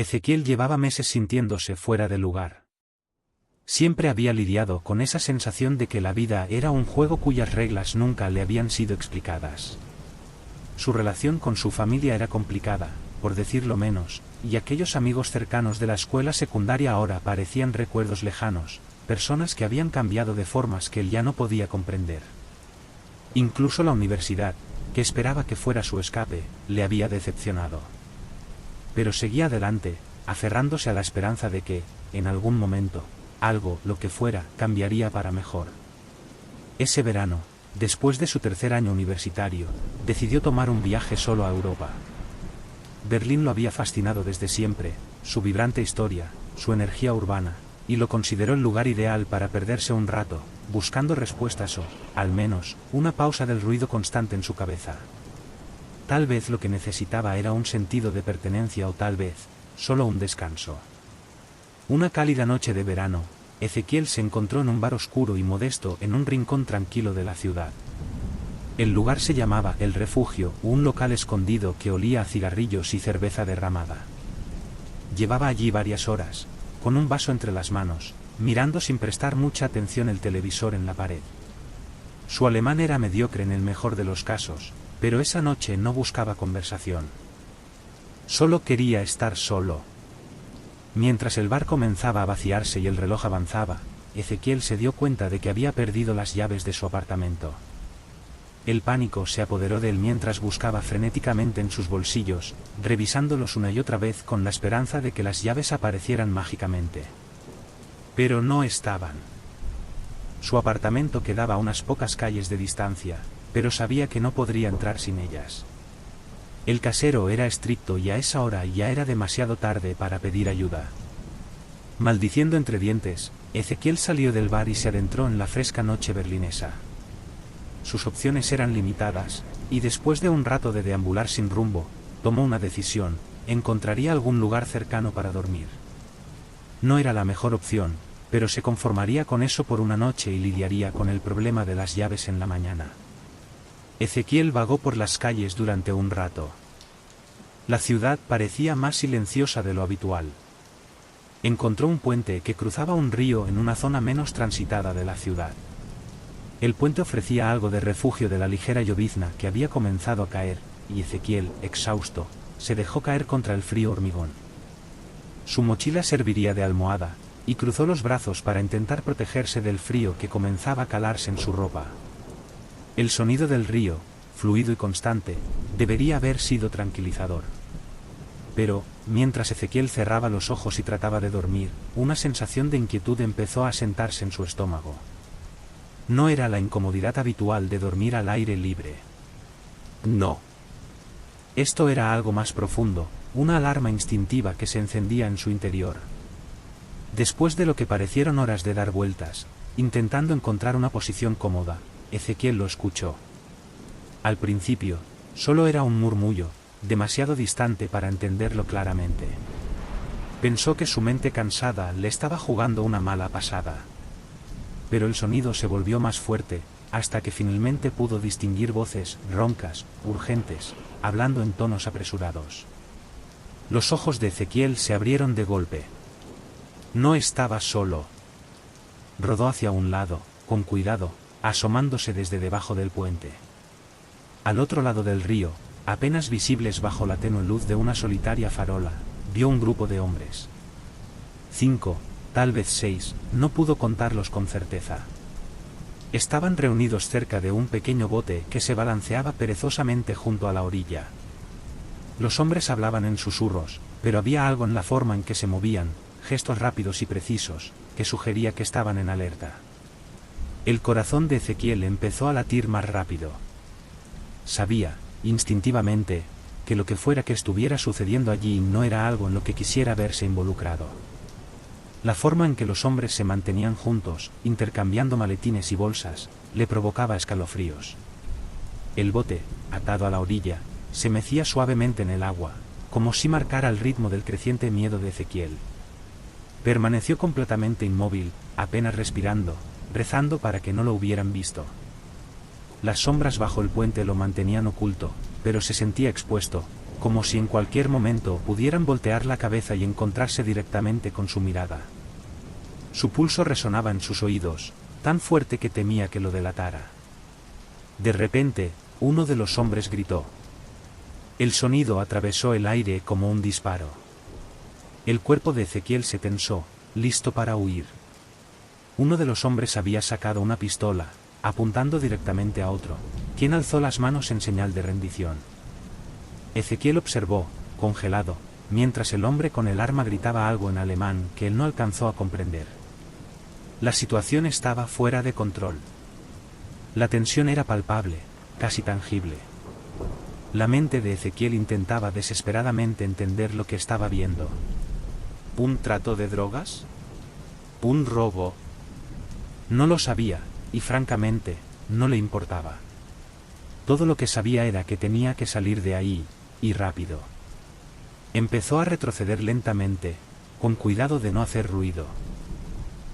Ezequiel llevaba meses sintiéndose fuera de lugar. Siempre había lidiado con esa sensación de que la vida era un juego cuyas reglas nunca le habían sido explicadas. Su relación con su familia era complicada, por decirlo menos, y aquellos amigos cercanos de la escuela secundaria ahora parecían recuerdos lejanos, personas que habían cambiado de formas que él ya no podía comprender. Incluso la universidad, que esperaba que fuera su escape, le había decepcionado. Pero seguía adelante, aferrándose a la esperanza de que, en algún momento, algo, lo que fuera, cambiaría para mejor. Ese verano, después de su tercer año universitario, decidió tomar un viaje solo a Europa. Berlín lo había fascinado desde siempre, su vibrante historia, su energía urbana, y lo consideró el lugar ideal para perderse un rato, buscando respuestas o, al menos, una pausa del ruido constante en su cabeza. Tal vez lo que necesitaba era un sentido de pertenencia o tal vez, solo un descanso. Una cálida noche de verano, Ezequiel se encontró en un bar oscuro y modesto en un rincón tranquilo de la ciudad. El lugar se llamaba El Refugio, un local escondido que olía a cigarrillos y cerveza derramada. Llevaba allí varias horas, con un vaso entre las manos, mirando sin prestar mucha atención el televisor en la pared. Su alemán era mediocre en el mejor de los casos, pero esa noche no buscaba conversación. Solo quería estar solo. Mientras el bar comenzaba a vaciarse y el reloj avanzaba, Ezequiel se dio cuenta de que había perdido las llaves de su apartamento. El pánico se apoderó de él mientras buscaba frenéticamente en sus bolsillos, revisándolos una y otra vez con la esperanza de que las llaves aparecieran mágicamente. Pero no estaban. Su apartamento quedaba a unas pocas calles de distancia, pero sabía que no podría entrar sin ellas. El casero era estricto y a esa hora ya era demasiado tarde para pedir ayuda. Maldiciendo entre dientes, Ezequiel salió del bar y se adentró en la fresca noche berlinesa. Sus opciones eran limitadas, y después de un rato de deambular sin rumbo, tomó una decisión: encontraría algún lugar cercano para dormir. No era la mejor opción, pero se conformaría con eso por una noche y lidiaría con el problema de las llaves en la mañana. Ezequiel vagó por las calles durante un rato. La ciudad parecía más silenciosa de lo habitual. Encontró un puente que cruzaba un río en una zona menos transitada de la ciudad. El puente ofrecía algo de refugio de la ligera llovizna que había comenzado a caer, y Ezequiel, exhausto, se dejó caer contra el frío hormigón. Su mochila serviría de almohada, y cruzó los brazos para intentar protegerse del frío que comenzaba a calarse en su ropa. El sonido del río, fluido y constante, debería haber sido tranquilizador. Pero, mientras Ezequiel cerraba los ojos y trataba de dormir, una sensación de inquietud empezó a asentarse en su estómago. No era la incomodidad habitual de dormir al aire libre. No. Esto era algo más profundo, una alarma instintiva que se encendía en su interior. Después de lo que parecieron horas de dar vueltas, intentando encontrar una posición cómoda, Ezequiel lo escuchó. Al principio, solo era un murmullo, demasiado distante para entenderlo claramente. Pensó que su mente cansada le estaba jugando una mala pasada. Pero el sonido se volvió más fuerte, hasta que finalmente pudo distinguir voces, roncas, urgentes, hablando en tonos apresurados. Los ojos de Ezequiel se abrieron de golpe. No estaba solo. Rodó hacia un lado, con cuidado, asomándose desde debajo del puente. Al otro lado del río, apenas visibles bajo la tenue luz de una solitaria farola, vio un grupo de hombres. 5, tal vez 6, no pudo contarlos con certeza. Estaban reunidos cerca de un pequeño bote que se balanceaba perezosamente junto a la orilla. Los hombres hablaban en susurros, pero había algo en la forma en que se movían, gestos rápidos y precisos, que sugería que estaban en alerta. El corazón de Ezequiel empezó a latir más rápido. Sabía, instintivamente, que lo que fuera que estuviera sucediendo allí no era algo en lo que quisiera verse involucrado. La forma en que los hombres se mantenían juntos, intercambiando maletines y bolsas, le provocaba escalofríos. El bote, atado a la orilla, se mecía suavemente en el agua, como si marcara el ritmo del creciente miedo de Ezequiel. Permaneció completamente inmóvil, apenas respirando, rezando para que no lo hubieran visto. Las sombras bajo el puente lo mantenían oculto, pero se sentía expuesto, como si en cualquier momento pudieran voltear la cabeza y encontrarse directamente con su mirada. Su pulso resonaba en sus oídos, tan fuerte que temía que lo delatara. De repente, uno de los hombres gritó. El sonido atravesó el aire como un disparo. El cuerpo de Ezequiel se tensó, listo para huir. Uno de los hombres había sacado una pistola, apuntando directamente a otro, quien alzó las manos en señal de rendición. Ezequiel observó, congelado, mientras el hombre con el arma gritaba algo en alemán que él no alcanzó a comprender. La situación estaba fuera de control. La tensión era palpable, casi tangible. La mente de Ezequiel intentaba desesperadamente entender lo que estaba viendo. ¿Un trato de drogas? ¿Un robo? No lo sabía, y francamente, no le importaba. Todo lo que sabía era que tenía que salir de ahí, y rápido. Empezó a retroceder lentamente, con cuidado de no hacer ruido.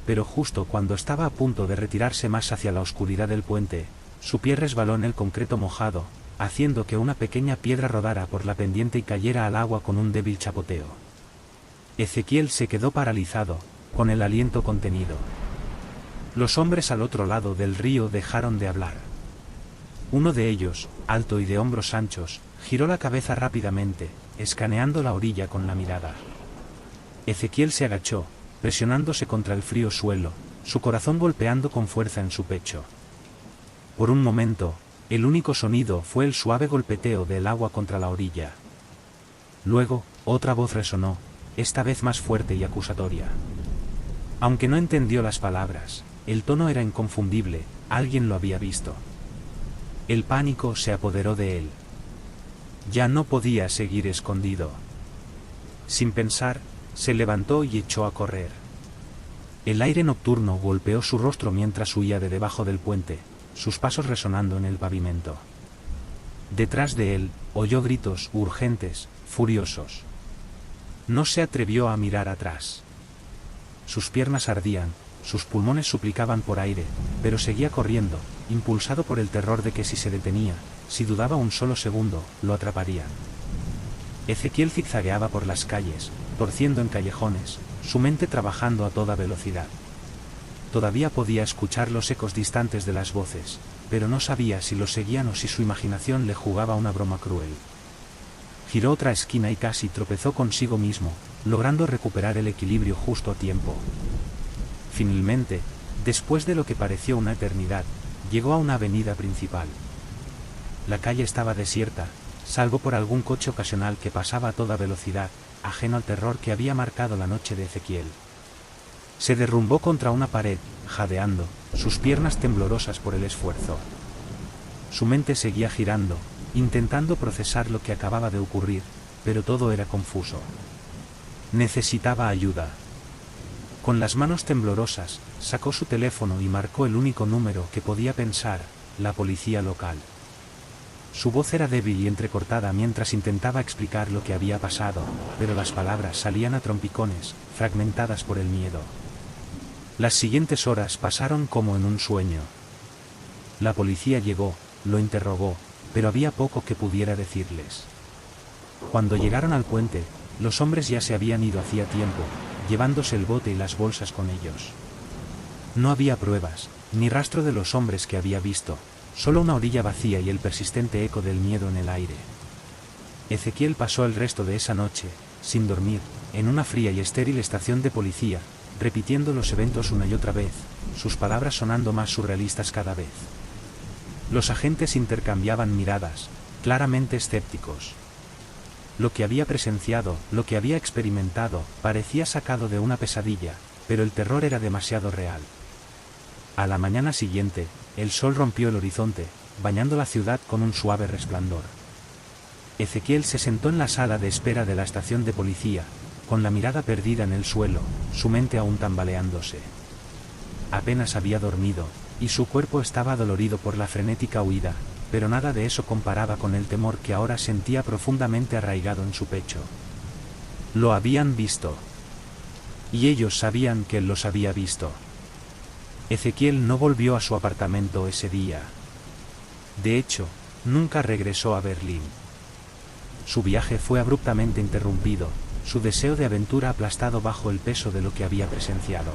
Pero justo cuando estaba a punto de retirarse más hacia la oscuridad del puente, su pie resbaló en el concreto mojado, haciendo que una pequeña piedra rodara por la pendiente y cayera al agua con un débil chapoteo. Ezequiel se quedó paralizado, con el aliento contenido. Los hombres al otro lado del río dejaron de hablar. Uno de ellos, alto y de hombros anchos, giró la cabeza rápidamente, escaneando la orilla con la mirada. Ezequiel se agachó, presionándose contra el frío suelo, su corazón golpeando con fuerza en su pecho. Por un momento, el único sonido fue el suave golpeteo del agua contra la orilla. Luego, otra voz resonó, esta vez más fuerte y acusatoria. Aunque no entendió las palabras, el tono era inconfundible, alguien lo había visto. El pánico se apoderó de él. Ya no podía seguir escondido. Sin pensar, se levantó y echó a correr. El aire nocturno golpeó su rostro mientras huía de debajo del puente, sus pasos resonando en el pavimento. Detrás de él, oyó gritos urgentes, furiosos. No se atrevió a mirar atrás. Sus piernas ardían, sus pulmones suplicaban por aire, pero seguía corriendo, impulsado por el terror de que si se detenía, si dudaba un solo segundo, lo atraparían. Ezequiel zigzagueaba por las calles, torciendo en callejones, su mente trabajando a toda velocidad. Todavía podía escuchar los ecos distantes de las voces, pero no sabía si los seguían o si su imaginación le jugaba una broma cruel. Giró otra esquina y casi tropezó consigo mismo, logrando recuperar el equilibrio justo a tiempo. Finalmente, después de lo que pareció una eternidad, llegó a una avenida principal. La calle estaba desierta, salvo por algún coche ocasional que pasaba a toda velocidad, ajeno al terror que había marcado la noche de Ezequiel. Se derrumbó contra una pared, jadeando, sus piernas temblorosas por el esfuerzo. Su mente seguía girando, intentando procesar lo que acababa de ocurrir, pero todo era confuso. Necesitaba ayuda. Con las manos temblorosas, sacó su teléfono y marcó el único número que podía pensar, la policía local. Su voz era débil y entrecortada mientras intentaba explicar lo que había pasado, pero las palabras salían a trompicones, fragmentadas por el miedo. Las siguientes horas pasaron como en un sueño. La policía llegó, lo interrogó, pero había poco que pudiera decirles. Cuando llegaron al puente, los hombres ya se habían ido hacía tiempo, llevándose el bote y las bolsas con ellos. No había pruebas, ni rastro de los hombres que había visto, solo una orilla vacía y el persistente eco del miedo en el aire. Ezequiel pasó el resto de esa noche, sin dormir, en una fría y estéril estación de policía, repitiendo los eventos una y otra vez, sus palabras sonando más surrealistas cada vez. Los agentes intercambiaban miradas, claramente escépticos. Lo que había presenciado, lo que había experimentado, parecía sacado de una pesadilla, pero el terror era demasiado real. A la mañana siguiente, el sol rompió el horizonte, bañando la ciudad con un suave resplandor. Ezequiel se sentó en la sala de espera de la estación de policía, con la mirada perdida en el suelo, su mente aún tambaleándose. Apenas había dormido, y su cuerpo estaba dolorido por la frenética huida, pero nada de eso comparaba con el temor que ahora sentía profundamente arraigado en su pecho. Lo habían visto. Y ellos sabían que él los había visto. Ezequiel no volvió a su apartamento ese día. De hecho, nunca regresó a Berlín. Su viaje fue abruptamente interrumpido, su deseo de aventura aplastado bajo el peso de lo que había presenciado.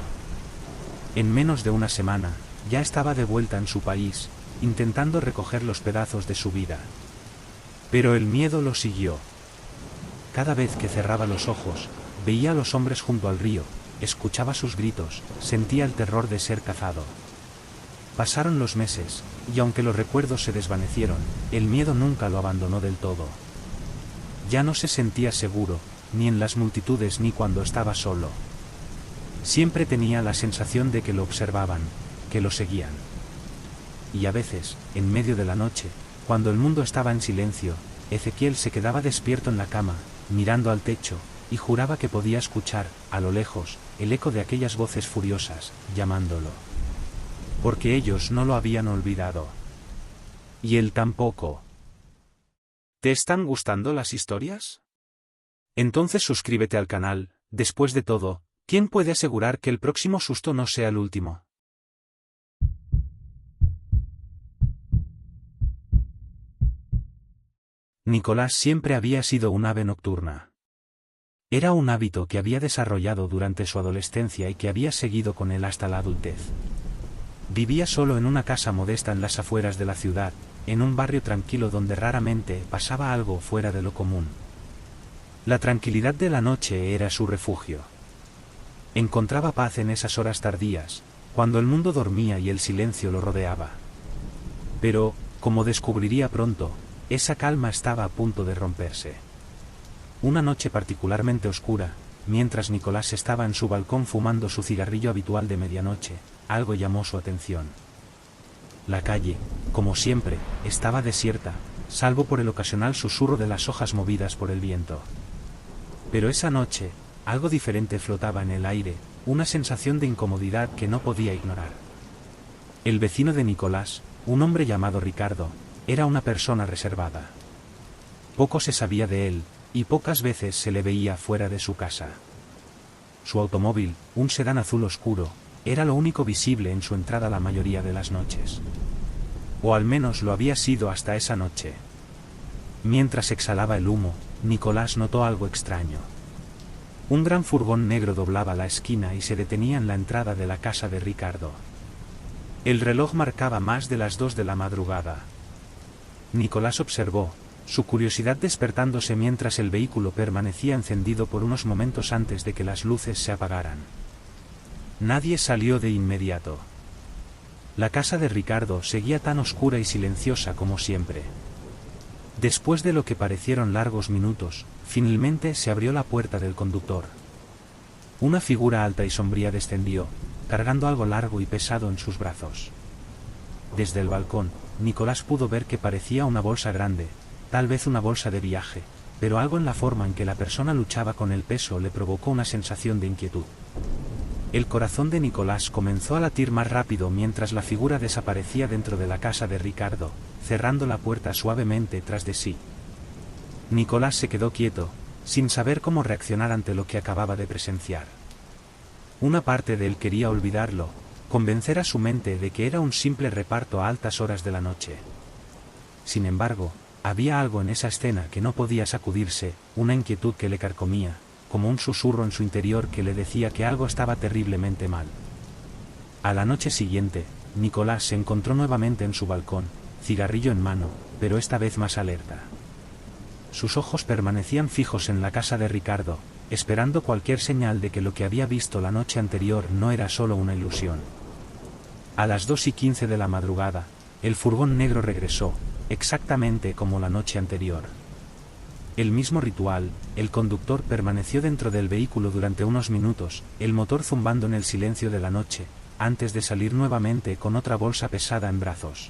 En menos de una semana, ya estaba de vuelta en su país, intentando recoger los pedazos de su vida. Pero el miedo lo siguió. Cada vez que cerraba los ojos, veía a los hombres junto al río, escuchaba sus gritos, sentía el terror de ser cazado. Pasaron los meses, y aunque los recuerdos se desvanecieron, el miedo nunca lo abandonó del todo. Ya no se sentía seguro, ni en las multitudes ni cuando estaba solo. Siempre tenía la sensación de que lo observaban, que lo seguían. Y a veces, en medio de la noche, cuando el mundo estaba en silencio, Ezequiel se quedaba despierto en la cama, mirando al techo, y juraba que podía escuchar, a lo lejos, el eco de aquellas voces furiosas, llamándolo. Porque ellos no lo habían olvidado. Y él tampoco. ¿Te están gustando las historias? Entonces suscríbete al canal. Después de todo, ¿quién puede asegurar que el próximo susto no sea el último? Nicolás siempre había sido un ave nocturna. Era un hábito que había desarrollado durante su adolescencia y que había seguido con él hasta la adultez. Vivía solo en una casa modesta en las afueras de la ciudad, en un barrio tranquilo donde raramente pasaba algo fuera de lo común. La tranquilidad de la noche era su refugio. Encontraba paz en esas horas tardías, cuando el mundo dormía y el silencio lo rodeaba. Pero, como descubriría pronto, esa calma estaba a punto de romperse. Una noche particularmente oscura, mientras Nicolás estaba en su balcón fumando su cigarrillo habitual de medianoche, algo llamó su atención. La calle, como siempre, estaba desierta, salvo por el ocasional susurro de las hojas movidas por el viento. Pero esa noche, algo diferente flotaba en el aire, una sensación de incomodidad que no podía ignorar. El vecino de Nicolás, un hombre llamado Ricardo, era una persona reservada. Poco se sabía de él, y pocas veces se le veía fuera de su casa. Su automóvil, un sedán azul oscuro, era lo único visible en su entrada la mayoría de las noches. O al menos lo había sido hasta esa noche. Mientras exhalaba el humo, Nicolás notó algo extraño. Un gran furgón negro doblaba la esquina y se detenía en la entrada de la casa de Ricardo. El reloj marcaba más de las 2 de la madrugada. Nicolás observó, su curiosidad despertándose mientras el vehículo permanecía encendido por unos momentos antes de que las luces se apagaran. Nadie salió de inmediato. La casa de Ricardo seguía tan oscura y silenciosa como siempre. Después de lo que parecieron largos minutos, finalmente se abrió la puerta del conductor. Una figura alta y sombría descendió, cargando algo largo y pesado en sus brazos. Desde el balcón, Nicolás pudo ver que parecía una bolsa grande, tal vez una bolsa de viaje, pero algo en la forma en que la persona luchaba con el peso le provocó una sensación de inquietud. El corazón de Nicolás comenzó a latir más rápido mientras la figura desaparecía dentro de la casa de Ricardo, cerrando la puerta suavemente tras de sí. Nicolás se quedó quieto, sin saber cómo reaccionar ante lo que acababa de presenciar. Una parte de él quería olvidarlo, convencer a su mente de que era un simple reparto a altas horas de la noche. Sin embargo, había algo en esa escena que no podía sacudirse, una inquietud que le carcomía, como un susurro en su interior que le decía que algo estaba terriblemente mal. A la noche siguiente, Nicolás se encontró nuevamente en su balcón, cigarrillo en mano, pero esta vez más alerta. Sus ojos permanecían fijos en la casa de Ricardo, esperando cualquier señal de que lo que había visto la noche anterior no era solo una ilusión. A las 2:15 de la madrugada, el furgón negro regresó, exactamente como la noche anterior. El mismo ritual, el conductor permaneció dentro del vehículo durante unos minutos, el motor zumbando en el silencio de la noche, antes de salir nuevamente con otra bolsa pesada en brazos.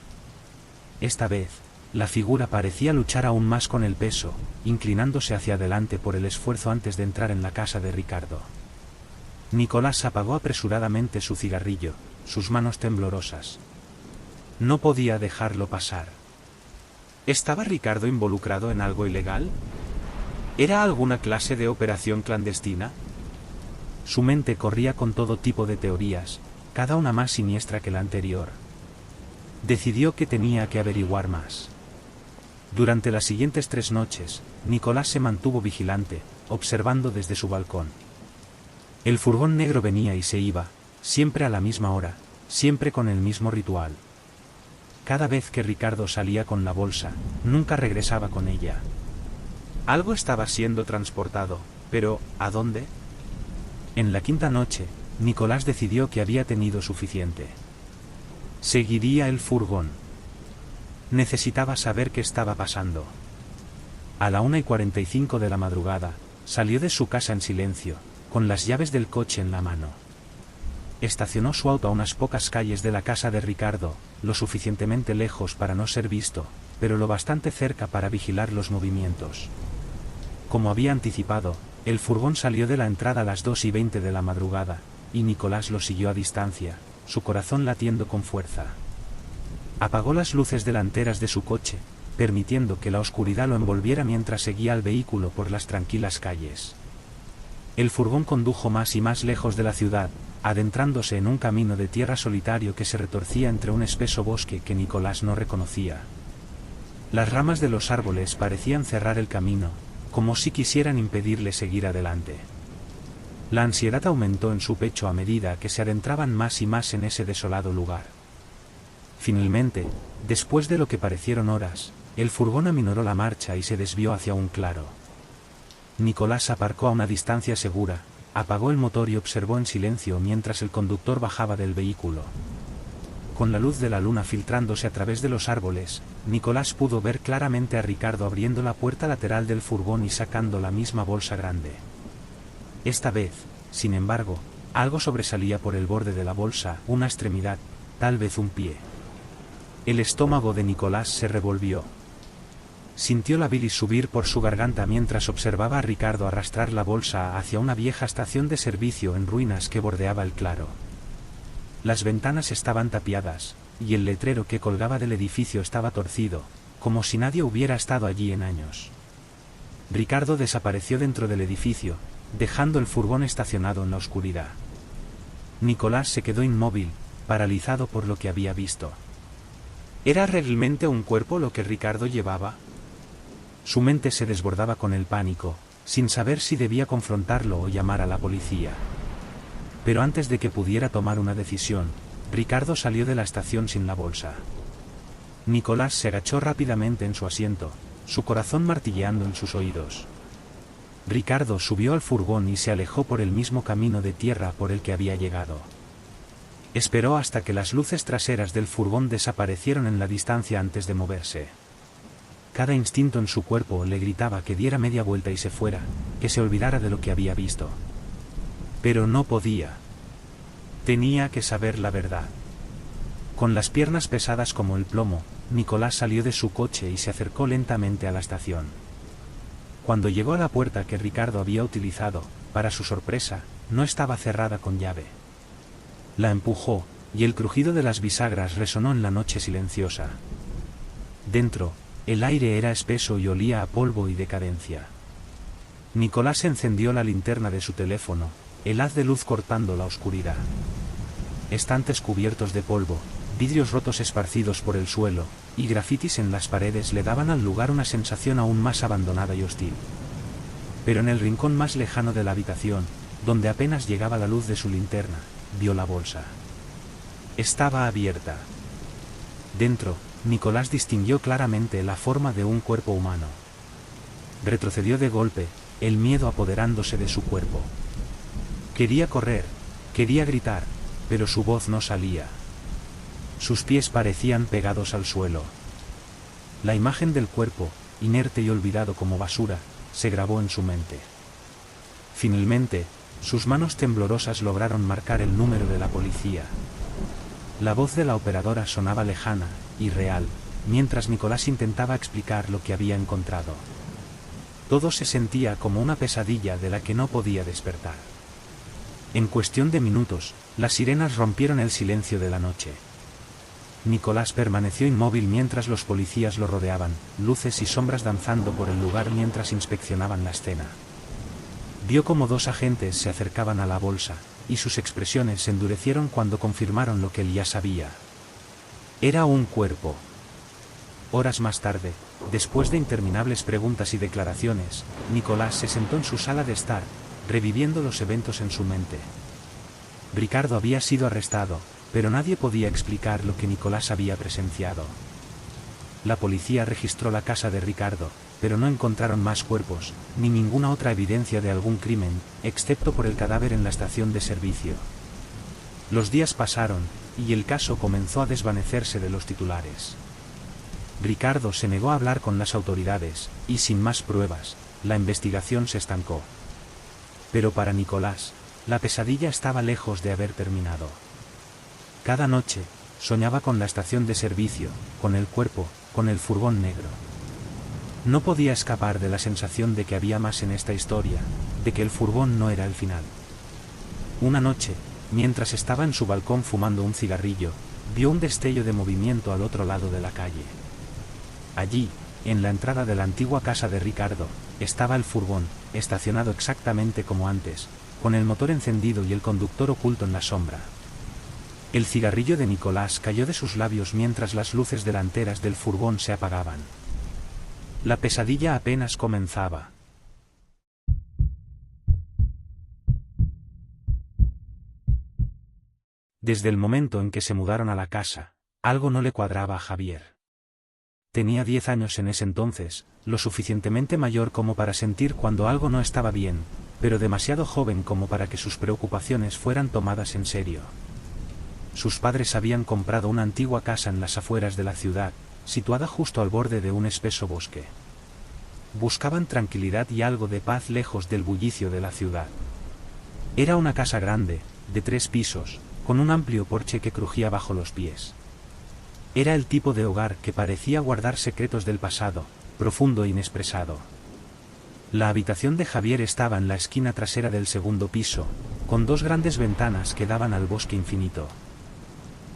Esta vez, la figura parecía luchar aún más con el peso, inclinándose hacia adelante por el esfuerzo antes de entrar en la casa de Ricardo. Nicolás apagó apresuradamente su cigarrillo, sus manos temblorosas. No podía dejarlo pasar. ¿Estaba Ricardo involucrado en algo ilegal? ¿Era alguna clase de operación clandestina? Su mente corría con todo tipo de teorías, cada una más siniestra que la anterior. Decidió que tenía que averiguar más. Durante las siguientes 3 noches, Nicolás se mantuvo vigilante, observando desde su balcón. El furgón negro venía y se iba, siempre a la misma hora, siempre con el mismo ritual. Cada vez que Ricardo salía con la bolsa, nunca regresaba con ella. Algo estaba siendo transportado, pero ¿a dónde? En la 5ª noche, Nicolás decidió que había tenido suficiente. Seguiría el furgón. Necesitaba saber qué estaba pasando. A la 1:45 de la madrugada, salió de su casa en silencio, con las llaves del coche en la mano. Estacionó su auto a unas pocas calles de la casa de Ricardo, lo suficientemente lejos para no ser visto, pero lo bastante cerca para vigilar los movimientos. Como había anticipado, el furgón salió de la entrada a las 2:20 de la madrugada, y Nicolás lo siguió a distancia, su corazón latiendo con fuerza. Apagó las luces delanteras de su coche, permitiendo que la oscuridad lo envolviera mientras seguía al vehículo por las tranquilas calles. El furgón condujo más y más lejos de la ciudad, adentrándose en un camino de tierra solitario que se retorcía entre un espeso bosque que Nicolás no reconocía. Las ramas de los árboles parecían cerrar el camino, como si quisieran impedirle seguir adelante. La ansiedad aumentó en su pecho a medida que se adentraban más y más en ese desolado lugar. Finalmente, después de lo que parecieron horas, el furgón aminoró la marcha y se desvió hacia un claro. Nicolás aparcó a una distancia segura, apagó el motor y observó en silencio mientras el conductor bajaba del vehículo. Con la luz de la luna filtrándose a través de los árboles, Nicolás pudo ver claramente a Ricardo abriendo la puerta lateral del furgón y sacando la misma bolsa grande. Esta vez, sin embargo, algo sobresalía por el borde de la bolsa, una extremidad, tal vez un pie. El estómago de Nicolás se revolvió. Sintió la bilis subir por su garganta mientras observaba a Ricardo arrastrar la bolsa hacia una vieja estación de servicio en ruinas que bordeaba el claro. Las ventanas estaban tapiadas, y el letrero que colgaba del edificio estaba torcido, como si nadie hubiera estado allí en años. Ricardo desapareció dentro del edificio, dejando el furgón estacionado en la oscuridad. Nicolás se quedó inmóvil, paralizado por lo que había visto. ¿Era realmente un cuerpo lo que Ricardo llevaba? Su mente se desbordaba con el pánico, sin saber si debía confrontarlo o llamar a la policía. Pero antes de que pudiera tomar una decisión, Ricardo salió de la estación sin la bolsa. Nicolás se agachó rápidamente en su asiento, su corazón martilleando en sus oídos. Ricardo subió al furgón y se alejó por el mismo camino de tierra por el que había llegado. Esperó hasta que las luces traseras del furgón desaparecieron en la distancia antes de moverse. Cada instinto en su cuerpo le gritaba que diera media vuelta y se fuera, que se olvidara de lo que había visto. Pero no podía. Tenía que saber la verdad. Con las piernas pesadas como el plomo, Nicolás salió de su coche y se acercó lentamente a la estación. Cuando llegó a la puerta que Ricardo había utilizado, para su sorpresa, no estaba cerrada con llave. La empujó, y el crujido de las bisagras resonó en la noche silenciosa. Dentro, el aire era espeso y olía a polvo y decadencia. Nicolás encendió la linterna de su teléfono, el haz de luz cortando la oscuridad. Estantes cubiertos de polvo, vidrios rotos esparcidos por el suelo, y grafitis en las paredes le daban al lugar una sensación aún más abandonada y hostil. Pero en el rincón más lejano de la habitación, donde apenas llegaba la luz de su linterna, vio la bolsa. Estaba abierta. Dentro, Nicolás distinguió claramente la forma de un cuerpo humano. Retrocedió de golpe, el miedo apoderándose de su cuerpo. Quería correr, quería gritar, pero su voz no salía. Sus pies parecían pegados al suelo. La imagen del cuerpo, inerte y olvidado como basura, se grabó en su mente. Finalmente, sus manos temblorosas lograron marcar el número de la policía. La voz de la operadora sonaba lejana, irreal, mientras Nicolás intentaba explicar lo que había encontrado. Todo se sentía como una pesadilla de la que no podía despertar. En cuestión de minutos, las sirenas rompieron el silencio de la noche. Nicolás permaneció inmóvil mientras los policías lo rodeaban, luces y sombras danzando por el lugar mientras inspeccionaban la escena. Vio cómo 2 agentes se acercaban a la bolsa, y sus expresiones se endurecieron cuando confirmaron lo que él ya sabía. Era un cuerpo. Horas más tarde, Después de interminables preguntas y declaraciones, Nicolás se sentó en su sala de estar, reviviendo los eventos en su mente. Ricardo había sido arrestado, pero nadie podía explicar lo que Nicolás había presenciado. La policía registró la casa de Ricardo, pero no encontraron más cuerpos, ni ninguna otra evidencia de algún crimen, excepto por el cadáver en la estación de servicio. Los días pasaron, y el caso comenzó a desvanecerse de los titulares. Ricardo se negó a hablar con las autoridades, y sin más pruebas, la investigación se estancó. Pero para Nicolás, la pesadilla estaba lejos de haber terminado. Cada noche, soñaba con la estación de servicio, con el cuerpo, con el furgón negro. No podía escapar de la sensación de que había más en esta historia, de que el furgón no era el final. Una noche, mientras estaba en su balcón fumando un cigarrillo, vio un destello de movimiento al otro lado de la calle. Allí, en la entrada de la antigua casa de Ricardo, estaba el furgón, estacionado exactamente como antes, con el motor encendido y el conductor oculto en la sombra. El cigarrillo de Nicolás cayó de sus labios mientras las luces delanteras del furgón se apagaban. La pesadilla apenas comenzaba. Desde el momento en que se mudaron a la casa, algo no le cuadraba a Javier. Tenía 10 años en ese entonces, lo suficientemente mayor como para sentir cuando algo no estaba bien, pero demasiado joven como para que sus preocupaciones fueran tomadas en serio. Sus padres habían comprado una antigua casa en las afueras de la ciudad, situada justo al borde de un espeso bosque. Buscaban tranquilidad y algo de paz lejos del bullicio de la ciudad. Era una casa grande, de 3 pisos, con un amplio porche que crujía bajo los pies. Era el tipo de hogar que parecía guardar secretos del pasado, profundo e inexpresado. La habitación de Javier estaba en la esquina trasera del segundo piso, con 2 grandes ventanas que daban al bosque infinito.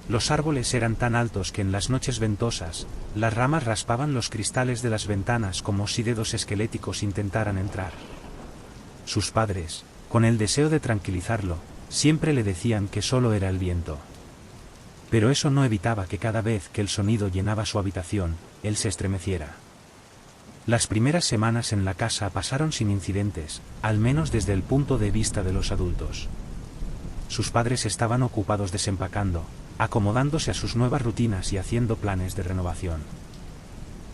Los árboles eran tan altos que en las noches ventosas, las ramas raspaban los cristales de las ventanas como si dedos esqueléticos intentaran entrar. Sus padres, con el deseo de tranquilizarlo, siempre le decían que solo era el viento. Pero eso no evitaba que cada vez que el sonido llenaba su habitación, él se estremeciera. Las primeras semanas en la casa pasaron sin incidentes, al menos desde el punto de vista de los adultos. Sus padres estaban ocupados desempacando, acomodándose a sus nuevas rutinas y haciendo planes de renovación.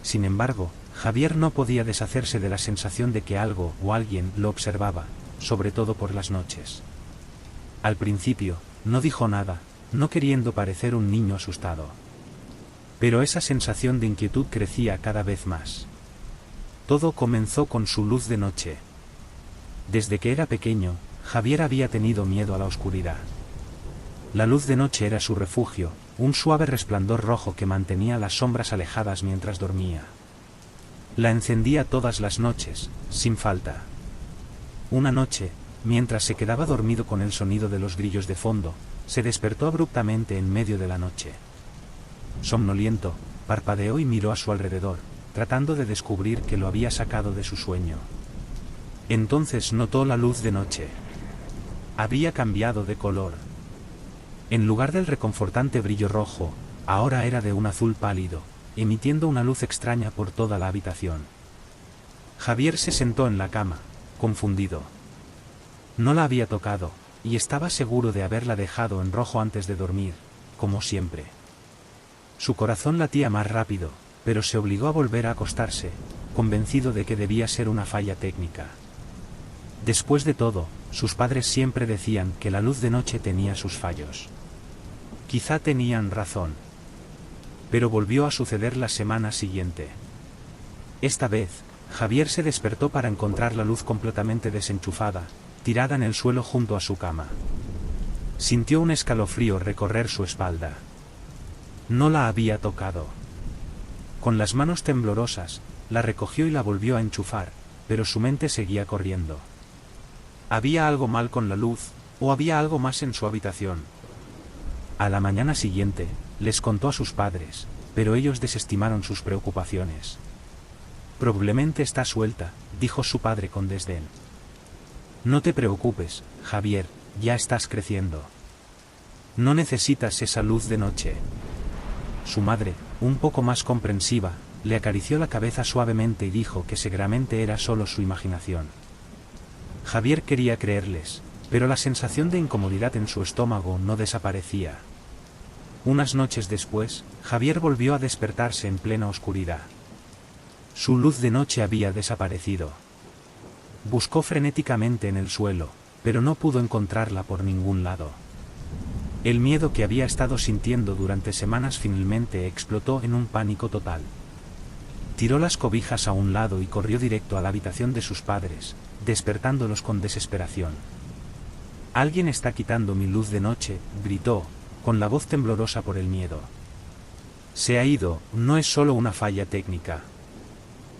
Sin embargo, Javier no podía deshacerse de la sensación de que algo o alguien lo observaba, sobre todo por las noches. Al principio, no dijo nada, no queriendo parecer un niño asustado. Pero esa sensación de inquietud crecía cada vez más. Todo comenzó con su luz de noche. Desde que era pequeño, Javier había tenido miedo a la oscuridad. La luz de noche era su refugio, un suave resplandor rojo que mantenía las sombras alejadas mientras dormía. La encendía todas las noches, sin falta. Una noche, mientras se quedaba dormido con el sonido de los grillos de fondo, se despertó abruptamente en medio de la noche. Somnoliento, parpadeó y miró a su alrededor, tratando de descubrir qué lo había sacado de su sueño. Entonces notó la luz de noche. Había cambiado de color. En lugar del reconfortante brillo rojo, ahora era de un azul pálido, emitiendo una luz extraña por toda la habitación. Javier se sentó en la cama, confundido. No la había tocado, y estaba seguro de haberla dejado en rojo antes de dormir, como siempre. Su corazón latía más rápido, pero se obligó a volver a acostarse, convencido de que debía ser una falla técnica. Después de todo, sus padres siempre decían que la luz de noche tenía sus fallos. Quizá tenían razón. Pero volvió a suceder la semana siguiente. Esta vez, Javier se despertó para encontrar la luz completamente desenchufada, tirada en el suelo junto a su cama. Sintió un escalofrío recorrer su espalda. No la había tocado. Con las manos temblorosas, la recogió y la volvió a enchufar, pero su mente seguía corriendo. ¿Había algo mal con la luz, o había algo más en su habitación? A la mañana siguiente, les contó a sus padres, pero ellos desestimaron sus preocupaciones. Probablemente está suelta, dijo su padre con desdén. No te preocupes, Javier, ya estás creciendo. No necesitas esa luz de noche. Su madre, un poco más comprensiva, le acarició la cabeza suavemente y dijo que seguramente era solo su imaginación. Javier quería creerles, pero la sensación de incomodidad en su estómago no desaparecía. Unas noches después, Javier volvió a despertarse en plena oscuridad. Su luz de noche había desaparecido. Buscó frenéticamente en el suelo, pero no pudo encontrarla por ningún lado. El miedo que había estado sintiendo durante semanas finalmente explotó en un pánico total. Tiró las cobijas a un lado y corrió directo a la habitación de sus padres, despertándolos con desesperación. «Alguien está quitando mi luz de noche», gritó, con la voz temblorosa por el miedo. «Se ha ido, no es solo una falla técnica».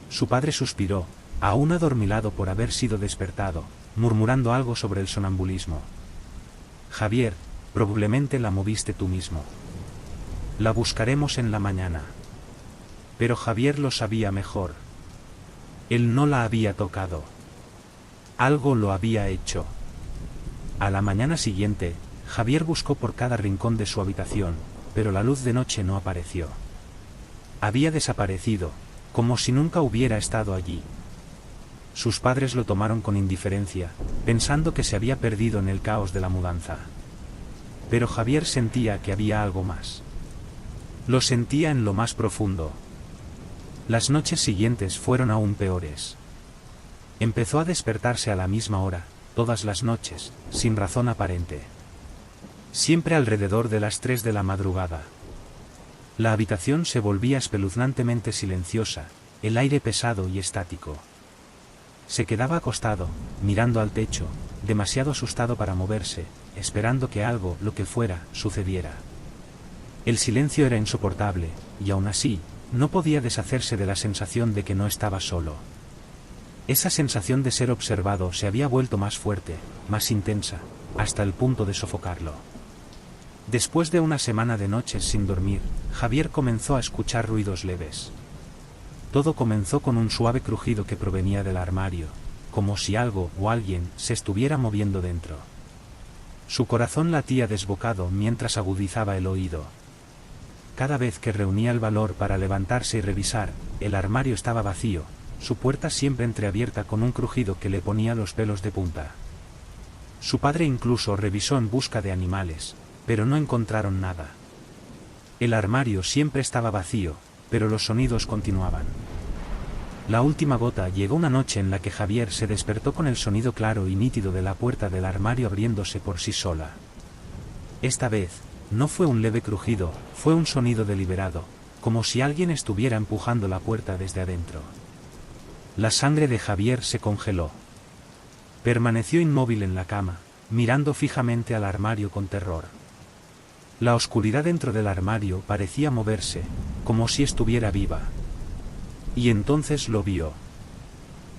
Su padre suspiró, aún adormilado por haber sido despertado, murmurando algo sobre el sonambulismo. «Javier, probablemente la moviste tú mismo. La buscaremos en la mañana». Pero Javier lo sabía mejor. Él no la había tocado. Algo lo había hecho. A la mañana siguiente, Javier buscó por cada rincón de su habitación, pero la luz de noche no apareció. Había desaparecido, como si nunca hubiera estado allí. Sus padres lo tomaron con indiferencia, pensando que se había perdido en el caos de la mudanza. Pero Javier sentía que había algo más. Lo sentía en lo más profundo. Las noches siguientes fueron aún peores. Empezó a despertarse a la misma hora, todas las noches, sin razón aparente. Siempre alrededor de las 3 de la madrugada. La habitación se volvía espeluznantemente silenciosa, el aire pesado y estático. Se quedaba acostado, mirando al techo, demasiado asustado para moverse, esperando que algo, lo que fuera, sucediera. El silencio era insoportable, y aún así, no podía deshacerse de la sensación de que no estaba solo. Esa sensación de ser observado se había vuelto más fuerte, más intensa, hasta el punto de sofocarlo. Después de una semana de noches sin dormir, Javier comenzó a escuchar ruidos leves. Todo comenzó con un suave crujido que provenía del armario, como si algo o alguien se estuviera moviendo dentro. Su corazón latía desbocado mientras agudizaba el oído. Cada vez que reunía el valor para levantarse y revisar, el armario estaba vacío, su puerta siempre entreabierta con un crujido que le ponía los pelos de punta. Su padre incluso revisó en busca de animales, pero no encontraron nada. El armario siempre estaba vacío, pero los sonidos continuaban. La última gota llegó una noche en la que Javier se despertó con el sonido claro y nítido de la puerta del armario abriéndose por sí sola. Esta vez, no fue un leve crujido, fue un sonido deliberado, como si alguien estuviera empujando la puerta desde adentro. La sangre de Javier se congeló. Permaneció inmóvil en la cama, mirando fijamente al armario con terror. La oscuridad dentro del armario parecía moverse, como si estuviera viva. Y entonces lo vio.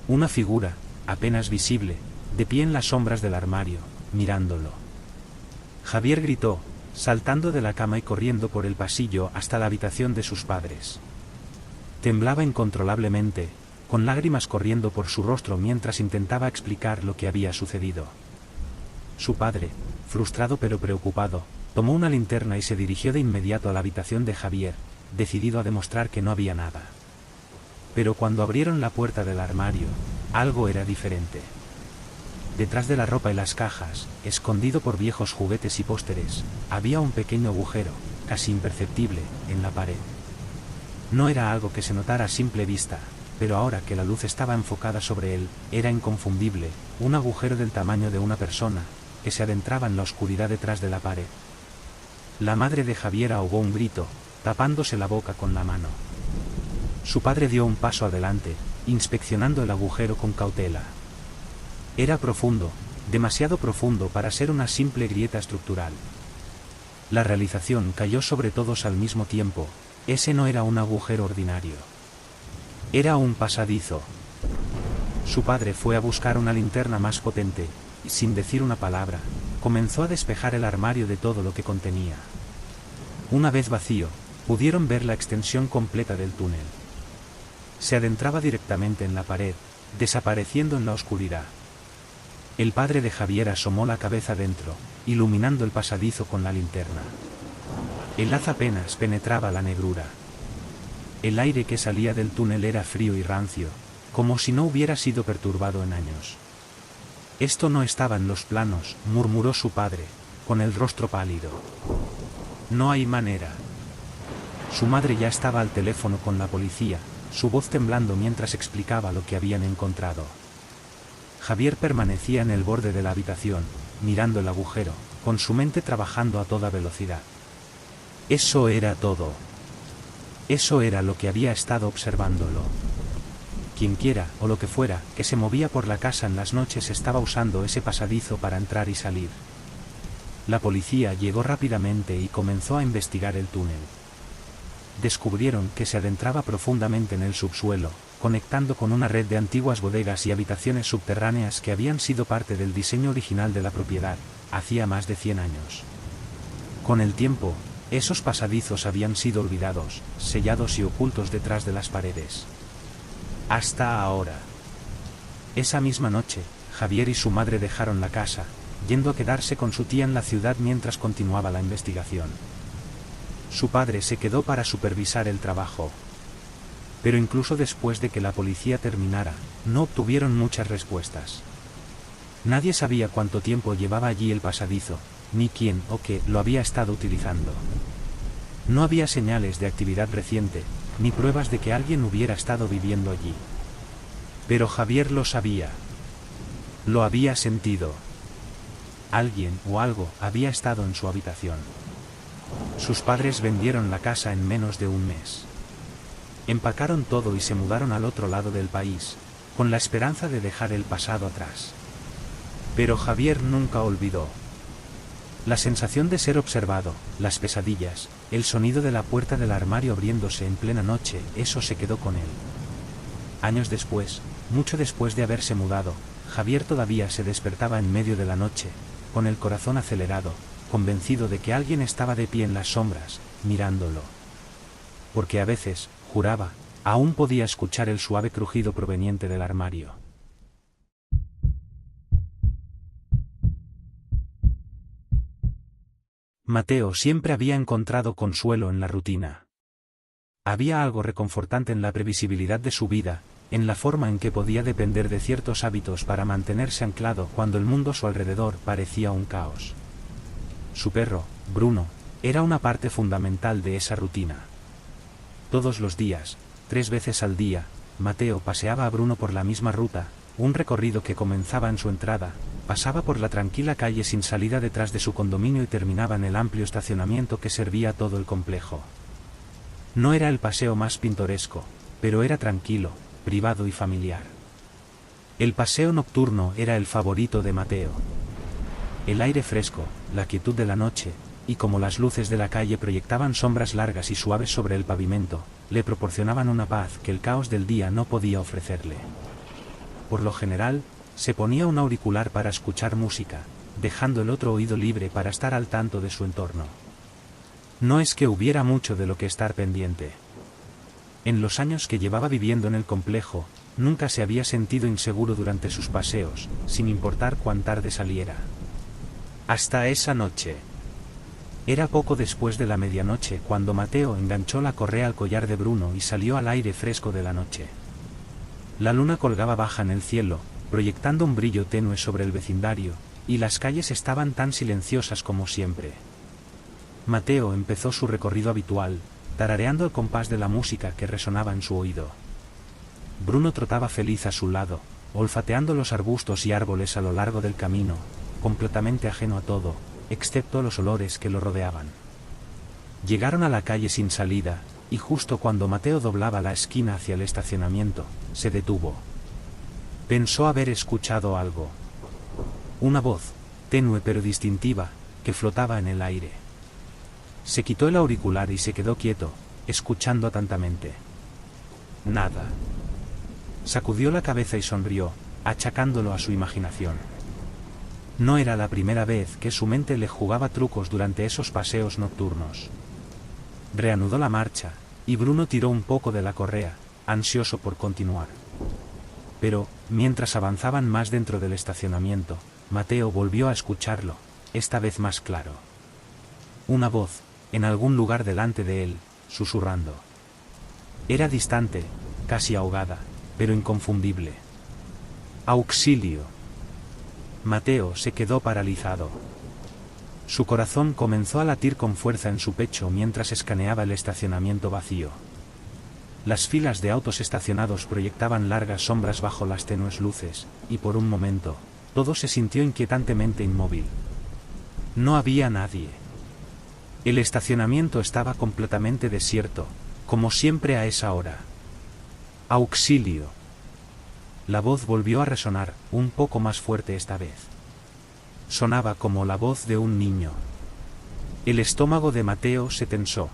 Una figura, apenas visible, de pie en las sombras del armario, mirándolo. Javier gritó, saltando de la cama y corriendo por el pasillo hasta la habitación de sus padres. Temblaba incontrolablemente, con lágrimas corriendo por su rostro mientras intentaba explicar lo que había sucedido. Su padre, frustrado pero preocupado, tomó una linterna y se dirigió de inmediato a la habitación de Javier, decidido a demostrar que no había nada. Pero cuando abrieron la puerta del armario, algo era diferente. Detrás de la ropa y las cajas, escondido por viejos juguetes y pósteres, había un pequeño agujero, casi imperceptible, en la pared. No era algo que se notara a simple vista, pero ahora que la luz estaba enfocada sobre él, era inconfundible, un agujero del tamaño de una persona, que se adentraba en la oscuridad detrás de la pared. La madre de Javier ahogó un grito, tapándose la boca con la mano. Su padre dio un paso adelante, inspeccionando el agujero con cautela. Era profundo, demasiado profundo para ser una simple grieta estructural. La realización cayó sobre todos al mismo tiempo, ese no era un agujero ordinario. Era un pasadizo. Su padre fue a buscar una linterna más potente, y sin decir una palabra, comenzó a despejar el armario de todo lo que contenía. Una vez vacío, pudieron ver la extensión completa del túnel. Se adentraba directamente en la pared, desapareciendo en la oscuridad. El padre de Javier asomó la cabeza dentro, iluminando el pasadizo con la linterna. El haz apenas penetraba la negrura. El aire que salía del túnel era frío y rancio, como si no hubiera sido perturbado en años. Esto no estaba en los planos, murmuró su padre, con el rostro pálido. No hay manera. Su madre ya estaba al teléfono con la policía, su voz temblando mientras explicaba lo que habían encontrado. Javier permanecía en el borde de la habitación, mirando el agujero, con su mente trabajando a toda velocidad. Eso era todo. Eso era lo que había estado observándolo. Quienquiera, o lo que fuera, que se movía por la casa en las noches estaba usando ese pasadizo para entrar y salir. La policía llegó rápidamente y comenzó a investigar el túnel. Descubrieron que se adentraba profundamente en el subsuelo, conectando con una red de antiguas bodegas y habitaciones subterráneas que habían sido parte del diseño original de la propiedad, hacía más de 100 años. Con el tiempo, esos pasadizos habían sido olvidados, sellados y ocultos detrás de las paredes. Hasta ahora. Esa misma noche, Javier y su madre dejaron la casa, yendo a quedarse con su tía en la ciudad mientras continuaba la investigación. Su padre se quedó para supervisar el trabajo. Pero incluso después de que la policía terminara, no obtuvieron muchas respuestas. Nadie sabía cuánto tiempo llevaba allí el pasadizo, ni quién o qué lo había estado utilizando. No había señales de actividad reciente, ni pruebas de que alguien hubiera estado viviendo allí. Pero Javier lo sabía. Lo había sentido. Alguien o algo había estado en su habitación. Sus padres vendieron la casa en menos de un mes. Empacaron todo y se mudaron al otro lado del país, con la esperanza de dejar el pasado atrás. Pero Javier nunca olvidó. La sensación de ser observado, las pesadillas, el sonido de la puerta del armario abriéndose en plena noche, eso se quedó con él. Años después, mucho después de haberse mudado, Javier todavía se despertaba en medio de la noche, con el corazón acelerado, convencido de que alguien estaba de pie en las sombras, mirándolo. Porque a veces, juraba, aún podía escuchar el suave crujido proveniente del armario. Mateo siempre había encontrado consuelo en la rutina. Había algo reconfortante en la previsibilidad de su vida, en la forma en que podía depender de ciertos hábitos para mantenerse anclado cuando el mundo a su alrededor parecía un caos. Su perro, Bruno, era una parte fundamental de esa rutina. Todos los días, 3 veces al día, Mateo paseaba a Bruno por la misma ruta, un recorrido que comenzaba en su entrada, pasaba por la tranquila calle sin salida detrás de su condominio y terminaba en el amplio estacionamiento que servía a todo el complejo. No era el paseo más pintoresco, pero era tranquilo, privado y familiar. El paseo nocturno era el favorito de Mateo. El aire fresco, la quietud de la noche, y como las luces de la calle proyectaban sombras largas y suaves sobre el pavimento, le proporcionaban una paz que el caos del día no podía ofrecerle. Por lo general, se ponía un auricular para escuchar música, dejando el otro oído libre para estar al tanto de su entorno. No es que hubiera mucho de lo que estar pendiente. En los años que llevaba viviendo en el complejo, nunca se había sentido inseguro durante sus paseos, sin importar cuán tarde saliera. Hasta esa noche. Era poco después de la medianoche cuando Mateo enganchó la correa al collar de Bruno y salió al aire fresco de la noche. La luna colgaba baja en el cielo, proyectando un brillo tenue sobre el vecindario, y las calles estaban tan silenciosas como siempre. Mateo empezó su recorrido habitual, tarareando el compás de la música que resonaba en su oído. Bruno trotaba feliz a su lado, olfateando los arbustos y árboles a lo largo del camino, completamente ajeno a todo, excepto a los olores que lo rodeaban. Llegaron a la calle sin salida, y justo cuando Mateo doblaba la esquina hacia el estacionamiento, se detuvo. Pensó haber escuchado algo. Una voz, tenue pero distintiva, que flotaba en el aire. Se quitó el auricular y se quedó quieto, escuchando atentamente. Nada. Sacudió la cabeza y sonrió, achacándolo a su imaginación. No era la primera vez que su mente le jugaba trucos durante esos paseos nocturnos. Reanudó la marcha, y Bruno tiró un poco de la correa, ansioso por continuar. Pero, mientras avanzaban más dentro del estacionamiento, Mateo volvió a escucharlo, esta vez más claro. Una voz, en algún lugar delante de él, susurrando. Era distante, casi ahogada, pero inconfundible. ¡Auxilio! Mateo se quedó paralizado. Su corazón comenzó a latir con fuerza en su pecho mientras escaneaba el estacionamiento vacío. Las filas de autos estacionados proyectaban largas sombras bajo las tenues luces, y por un momento, todo se sintió inquietantemente inmóvil. No había nadie. El estacionamiento estaba completamente desierto, como siempre a esa hora. ¡Auxilio! La voz volvió a resonar, un poco más fuerte esta vez. Sonaba como la voz de un niño. El estómago de Mateo se tensó.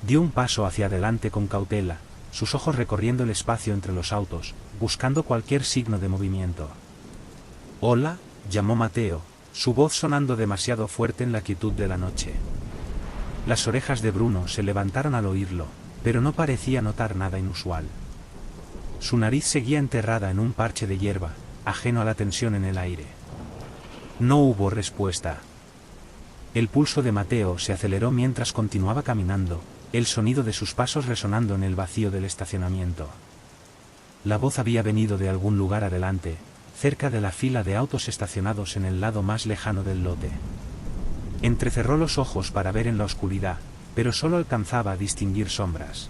Dio un paso hacia adelante con cautela, sus ojos recorriendo el espacio entre los autos, buscando cualquier signo de movimiento. «Hola», llamó Mateo, su voz sonando demasiado fuerte en la quietud de la noche. Las orejas de Bruno se levantaron al oírlo, pero no parecía notar nada inusual. Su nariz seguía enterrada en un parche de hierba, ajeno a la tensión en el aire. No hubo respuesta. El pulso de Mateo se aceleró mientras continuaba caminando, el sonido de sus pasos resonando en el vacío del estacionamiento. La voz había venido de algún lugar adelante, cerca de la fila de autos estacionados en el lado más lejano del lote. Entrecerró los ojos para ver en la oscuridad, pero solo alcanzaba a distinguir sombras.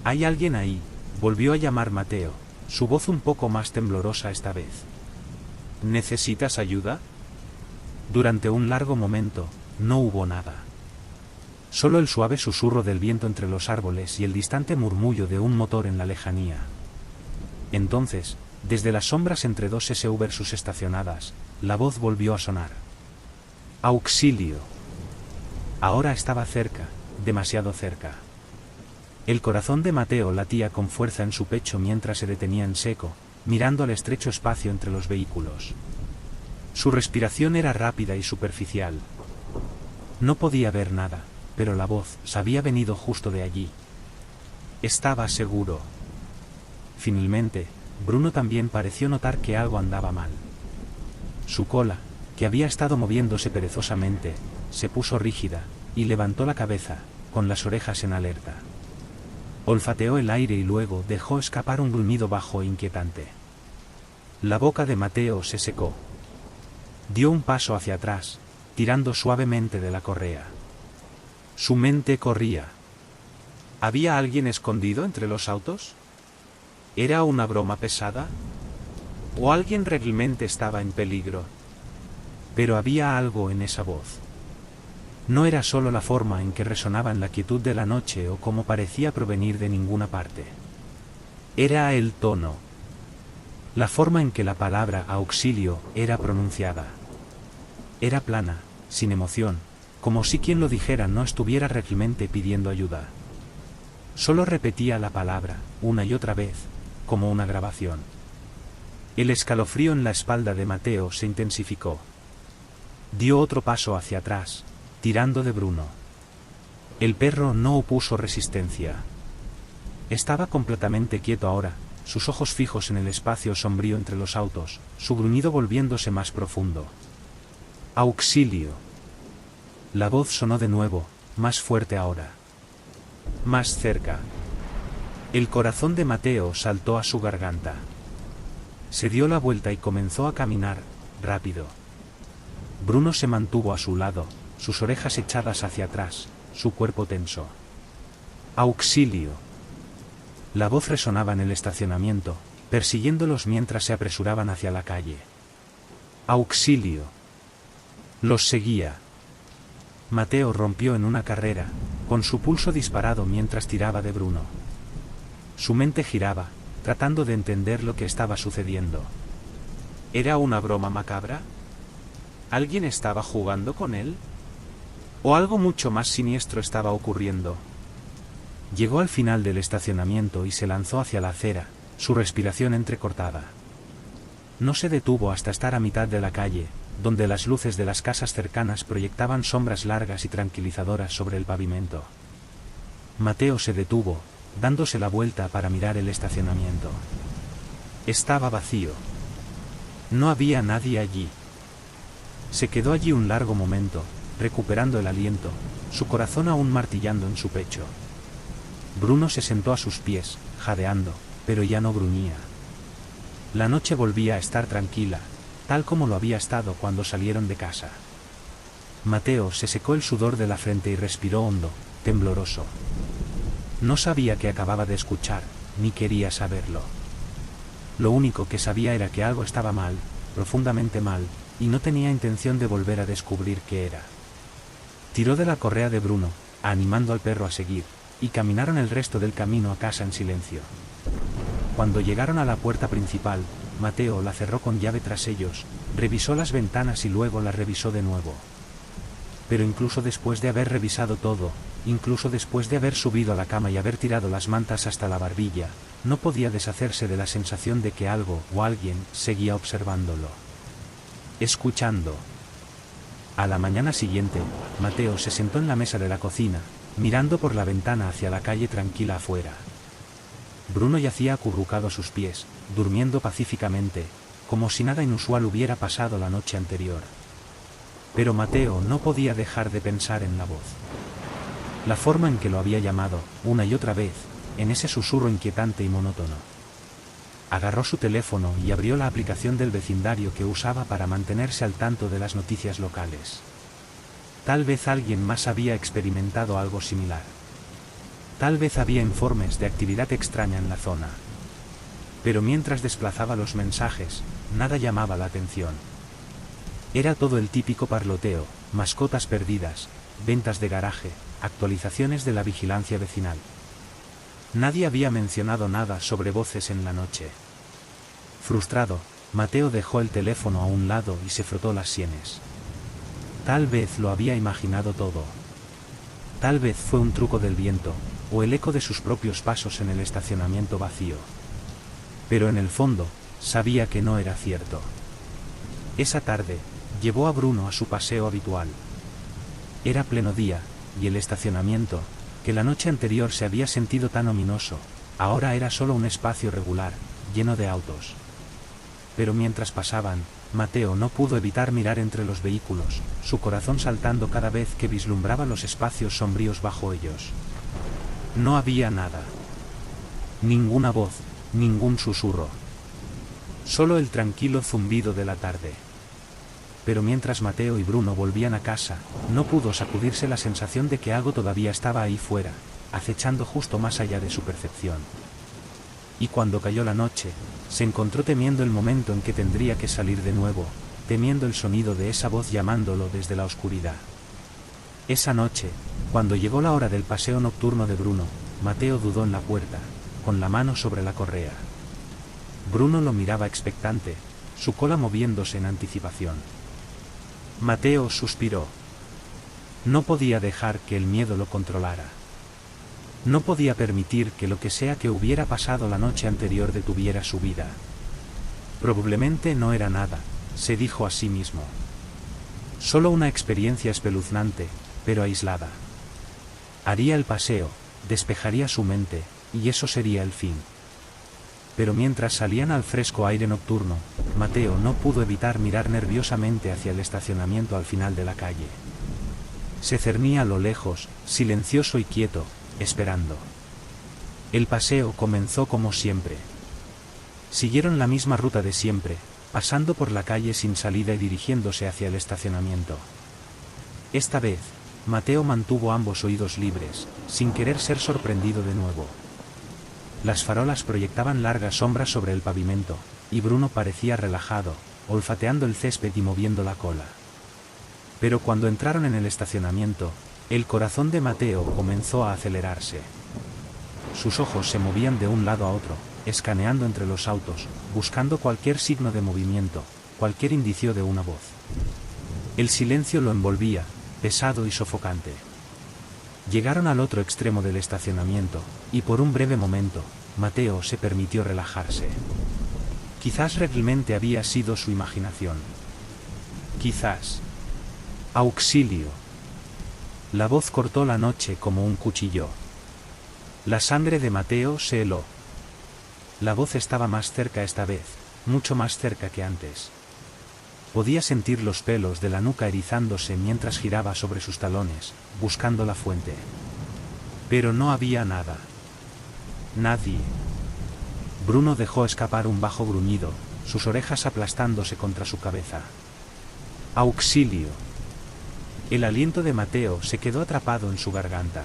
«¿Hay alguien ahí?», volvió a llamar Mateo, su voz un poco más temblorosa esta vez. «¿Necesitas ayuda?». Durante un largo momento, no hubo nada. Solo el suave susurro del viento entre los árboles y el distante murmullo de un motor en la lejanía. Entonces, desde las sombras entre dos SUVs estacionadas, la voz volvió a sonar. «Auxilio». Ahora estaba cerca, demasiado cerca. El corazón de Mateo latía con fuerza en su pecho mientras se detenía en seco, mirando al estrecho espacio entre los vehículos. Su respiración era rápida y superficial. No podía ver nada, pero la voz había venido justo de allí. Estaba seguro. Finalmente, Bruno también pareció notar que algo andaba mal. Su cola, que había estado moviéndose perezosamente, se puso rígida, y levantó la cabeza, con las orejas en alerta. Olfateó el aire y luego dejó escapar un gruñido bajo e inquietante. La boca de Mateo se secó. Dio un paso hacia atrás, tirando suavemente de la correa. Su mente corría. ¿Había alguien escondido entre los autos? ¿Era una broma pesada? ¿O alguien realmente estaba en peligro? Pero había algo en esa voz. No era solo la forma en que resonaba en la quietud de la noche o cómo parecía provenir de ninguna parte. Era el tono. La forma en que la palabra auxilio era pronunciada. Era plana, sin emoción, como si quien lo dijera no estuviera realmente pidiendo ayuda. Solo repetía la palabra, una y otra vez, como una grabación. El escalofrío en la espalda de Mateo se intensificó. Dio otro paso hacia atrás, tirando de Bruno. El perro no opuso resistencia. Estaba completamente quieto ahora, sus ojos fijos en el espacio sombrío entre los autos, su gruñido volviéndose más profundo. «Auxilio». La voz sonó de nuevo, más fuerte ahora. Más cerca. El corazón de Mateo saltó a su garganta. Se dio la vuelta y comenzó a caminar, rápido. Bruno se mantuvo a su lado, sus orejas echadas hacia atrás, su cuerpo tenso. «Auxilio». La voz resonaba en el estacionamiento, persiguiéndolos mientras se apresuraban hacia la calle. «Auxilio». Los seguía. Mateo rompió en una carrera, con su pulso disparado mientras tiraba de Bruno. Su mente giraba, tratando de entender lo que estaba sucediendo. ¿Era una broma macabra? ¿Alguien estaba jugando con él? ¿O algo mucho más siniestro estaba ocurriendo? Llegó al final del estacionamiento y se lanzó hacia la acera, su respiración entrecortada. No se detuvo hasta estar a mitad de la calle, donde las luces de las casas cercanas proyectaban sombras largas y tranquilizadoras sobre el pavimento. Mateo se detuvo, dándose la vuelta para mirar el estacionamiento. Estaba vacío. No había nadie allí. Se quedó allí un largo momento, recuperando el aliento, su corazón aún martillando en su pecho. Bruno se sentó a sus pies, jadeando, pero ya no gruñía. La noche volvía a estar tranquila, tal como lo había estado cuando salieron de casa. Mateo se secó el sudor de la frente y respiró hondo, tembloroso. No sabía qué acababa de escuchar, ni quería saberlo. Lo único que sabía era que algo estaba mal, profundamente mal, y no tenía intención de volver a descubrir qué era. Tiró de la correa de Bruno, animando al perro a seguir, y caminaron el resto del camino a casa en silencio. Cuando llegaron a la puerta principal, Mateo la cerró con llave tras ellos, revisó las ventanas y luego la revisó de nuevo. Pero incluso después de haber revisado todo, incluso después de haber subido a la cama y haber tirado las mantas hasta la barbilla, no podía deshacerse de la sensación de que algo o alguien seguía observándolo. Escuchando. A la mañana siguiente, Mateo se sentó en la mesa de la cocina, mirando por la ventana hacia la calle tranquila afuera. Bruno yacía acurrucado a sus pies, durmiendo pacíficamente, como si nada inusual hubiera pasado la noche anterior. Pero Mateo no podía dejar de pensar en la voz. La forma en que lo había llamado, una y otra vez, en ese susurro inquietante y monótono. Agarró su teléfono y abrió la aplicación del vecindario que usaba para mantenerse al tanto de las noticias locales. Tal vez alguien más había experimentado algo similar. Tal vez había informes de actividad extraña en la zona. Pero mientras desplazaba los mensajes, nada llamaba la atención. Era todo el típico parloteo, mascotas perdidas, ventas de garaje, actualizaciones de la vigilancia vecinal. Nadie había mencionado nada sobre voces en la noche. Frustrado, Mateo dejó el teléfono a un lado y se frotó las sienes. Tal vez lo había imaginado todo. Tal vez fue un truco del viento, o el eco de sus propios pasos en el estacionamiento vacío. Pero en el fondo, sabía que no era cierto. Esa tarde, llevó a Bruno a su paseo habitual. Era pleno día, y el estacionamiento, que la noche anterior se había sentido tan ominoso, ahora era solo un espacio regular, lleno de autos. Pero mientras pasaban, Mateo no pudo evitar mirar entre los vehículos, su corazón saltando cada vez que vislumbraba los espacios sombríos bajo ellos. No había nada. Ninguna voz, ningún susurro. Solo el tranquilo zumbido de la tarde. Pero mientras Mateo y Bruno volvían a casa, no pudo sacudirse la sensación de que algo todavía estaba ahí fuera, acechando justo más allá de su percepción. Y cuando cayó la noche, se encontró temiendo el momento en que tendría que salir de nuevo, temiendo el sonido de esa voz llamándolo desde la oscuridad. Esa noche, cuando llegó la hora del paseo nocturno de Bruno, Mateo dudó en la puerta, con la mano sobre la correa. Bruno lo miraba expectante, su cola moviéndose en anticipación. Mateo suspiró. No podía dejar que el miedo lo controlara. No podía permitir que lo que sea que hubiera pasado la noche anterior detuviera su vida. Probablemente no era nada, se dijo a sí mismo. Solo una experiencia espeluznante, pero aislada. Haría el paseo, despejaría su mente, y eso sería el fin. Pero mientras salían al fresco aire nocturno, Mateo no pudo evitar mirar nerviosamente hacia el estacionamiento al final de la calle. Se cernía a lo lejos, silencioso y quieto, esperando. El paseo comenzó como siempre. Siguieron la misma ruta de siempre, pasando por la calle sin salida y dirigiéndose hacia el estacionamiento. Esta vez, Mateo mantuvo ambos oídos libres, sin querer ser sorprendido de nuevo. Las farolas proyectaban largas sombras sobre el pavimento, y Bruno parecía relajado, olfateando el césped y moviendo la cola. Pero cuando entraron en el estacionamiento, el corazón de Mateo comenzó a acelerarse. Sus ojos se movían de un lado a otro, escaneando entre los autos, buscando cualquier signo de movimiento, cualquier indicio de una voz. El silencio lo envolvía, pesado y sofocante. Llegaron al otro extremo del estacionamiento, y por un breve momento, Mateo se permitió relajarse. Quizás realmente había sido su imaginación. Quizás. ¡Auxilio! La voz cortó la noche como un cuchillo. La sangre de Mateo se heló. La voz estaba más cerca esta vez, mucho más cerca que antes. Podía sentir los pelos de la nuca erizándose mientras giraba sobre sus talones, buscando la fuente. Pero no había nada. Nadie. Bruno dejó escapar un bajo gruñido, sus orejas aplastándose contra su cabeza. ¡Auxilio! El aliento de Mateo se quedó atrapado en su garganta.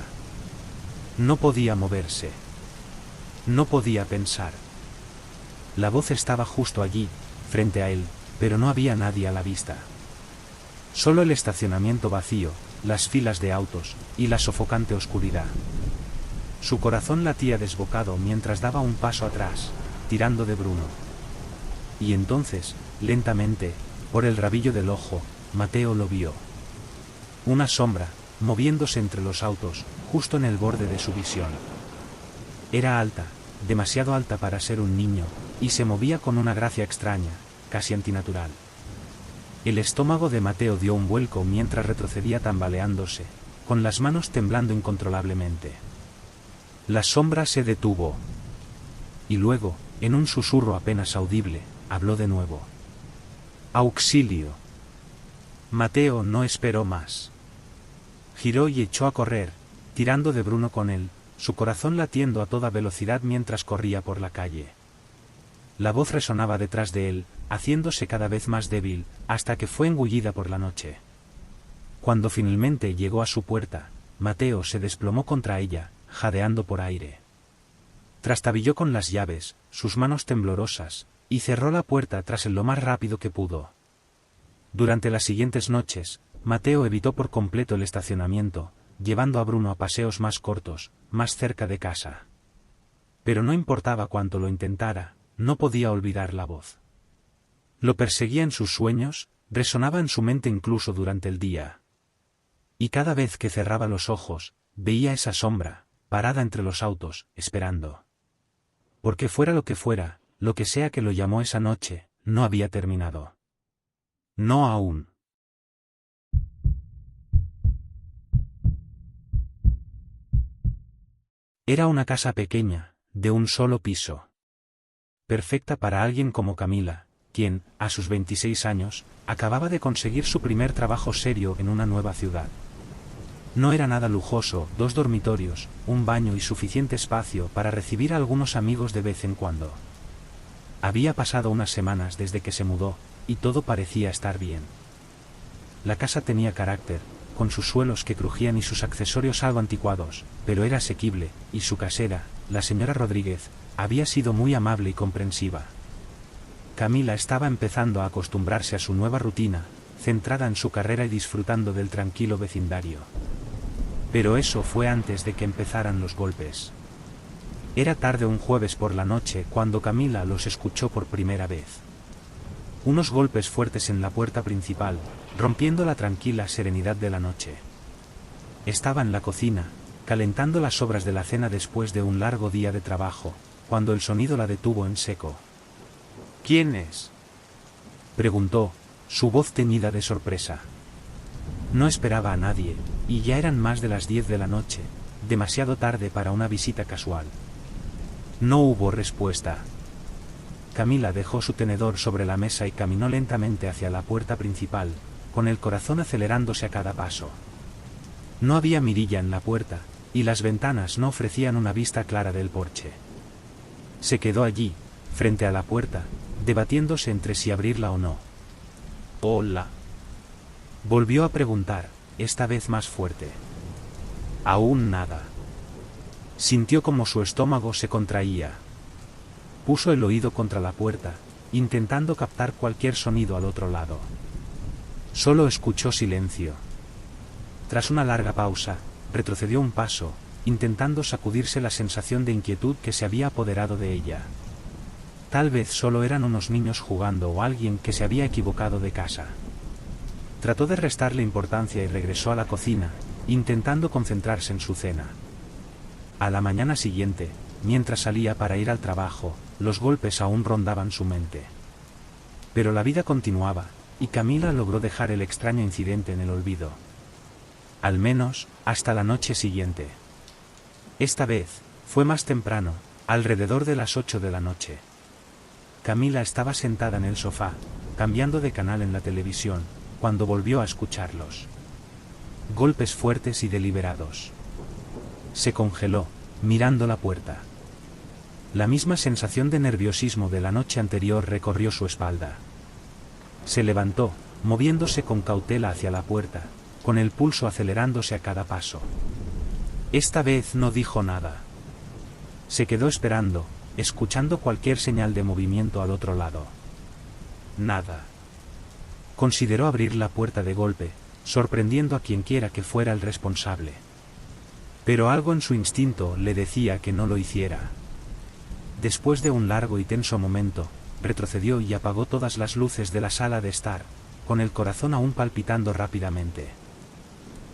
No podía moverse. No podía pensar. La voz estaba justo allí, frente a él, pero no había nadie a la vista. Solo el estacionamiento vacío, las filas de autos, y la sofocante oscuridad. Su corazón latía desbocado mientras daba un paso atrás, tirando de Bruno. Y entonces, lentamente, por el rabillo del ojo, Mateo lo vio. Una sombra, moviéndose entre los autos, justo en el borde de su visión. Era alta, demasiado alta para ser un niño, y se movía con una gracia extraña, casi antinatural. El estómago de Mateo dio un vuelco mientras retrocedía tambaleándose, con las manos temblando incontrolablemente. La sombra se detuvo. Y luego, en un susurro apenas audible, habló de nuevo. ¡Auxilio! Mateo no esperó más. Giró y echó a correr, tirando de Bruno con él, su corazón latiendo a toda velocidad mientras corría por la calle. La voz resonaba detrás de él, haciéndose cada vez más débil, hasta que fue engullida por la noche. Cuando finalmente llegó a su puerta, Mateo se desplomó contra ella, jadeando por aire. Trastabilló con las llaves, sus manos temblorosas, y cerró la puerta tras él lo más rápido que pudo. Durante las siguientes noches, Mateo evitó por completo el estacionamiento, llevando a Bruno a paseos más cortos, más cerca de casa. Pero no importaba cuánto lo intentara, no podía olvidar la voz. Lo perseguía en sus sueños, resonaba en su mente incluso durante el día. Y cada vez que cerraba los ojos, veía esa sombra, parada entre los autos, esperando. Porque fuera lo que sea que lo llamó esa noche, no había terminado. No aún. Era una casa pequeña, de un solo piso. Perfecta para alguien como Camila, quien, a sus 26 años, acababa de conseguir su primer trabajo serio en una nueva ciudad. No era nada lujoso, 2 dormitorios, un baño y suficiente espacio para recibir a algunos amigos de vez en cuando. Había pasado unas semanas desde que se mudó, y todo parecía estar bien. La casa tenía carácter, con sus suelos que crujían y sus accesorios algo anticuados, pero era asequible, y su casera, la señora Rodríguez, había sido muy amable y comprensiva. Camila estaba empezando a acostumbrarse a su nueva rutina, centrada en su carrera y disfrutando del tranquilo vecindario. Pero eso fue antes de que empezaran los golpes. Era tarde un jueves por la noche cuando Camila los escuchó por primera vez. Unos golpes fuertes en la puerta principal, rompiendo la tranquila serenidad de la noche. Estaba en la cocina, calentando las sobras de la cena después de un largo día de trabajo, cuando el sonido la detuvo en seco. ¿Quién es?, preguntó, su voz teñida de sorpresa. No esperaba a nadie, y ya eran más de las 10 de la noche, demasiado tarde para una visita casual. No hubo respuesta. Camila dejó su tenedor sobre la mesa y caminó lentamente hacia la puerta principal, con el corazón acelerándose a cada paso. No había mirilla en la puerta, y las ventanas no ofrecían una vista clara del porche. Se quedó allí, frente a la puerta, debatiéndose entre si abrirla o no. «Hola», volvió a preguntar, esta vez más fuerte. Aún nada. Sintió como su estómago se contraía. Puso el oído contra la puerta, intentando captar cualquier sonido al otro lado. Solo escuchó silencio. Tras una larga pausa, retrocedió un paso, intentando sacudirse la sensación de inquietud que se había apoderado de ella. Tal vez solo eran unos niños jugando o alguien que se había equivocado de casa. Trató de restarle importancia y regresó a la cocina, intentando concentrarse en su cena. A la mañana siguiente, mientras salía para ir al trabajo, los golpes aún rondaban su mente. Pero la vida continuaba, y Camila logró dejar el extraño incidente en el olvido. Al menos, hasta la noche siguiente. Esta vez, fue más temprano, alrededor de las 8 de la noche. Camila estaba sentada en el sofá, cambiando de canal en la televisión, cuando volvió a escucharlos. Golpes fuertes y deliberados. Se congeló, mirando la puerta. La misma sensación de nerviosismo de la noche anterior recorrió su espalda. Se levantó, moviéndose con cautela hacia la puerta, con el pulso acelerándose a cada paso. Esta vez no dijo nada. Se quedó esperando, escuchando cualquier señal de movimiento al otro lado. Nada. Consideró abrir la puerta de golpe, sorprendiendo a quienquiera que fuera el responsable. Pero algo en su instinto le decía que no lo hiciera. Después de un largo y tenso momento, retrocedió y apagó todas las luces de la sala de estar, con el corazón aún palpitando rápidamente.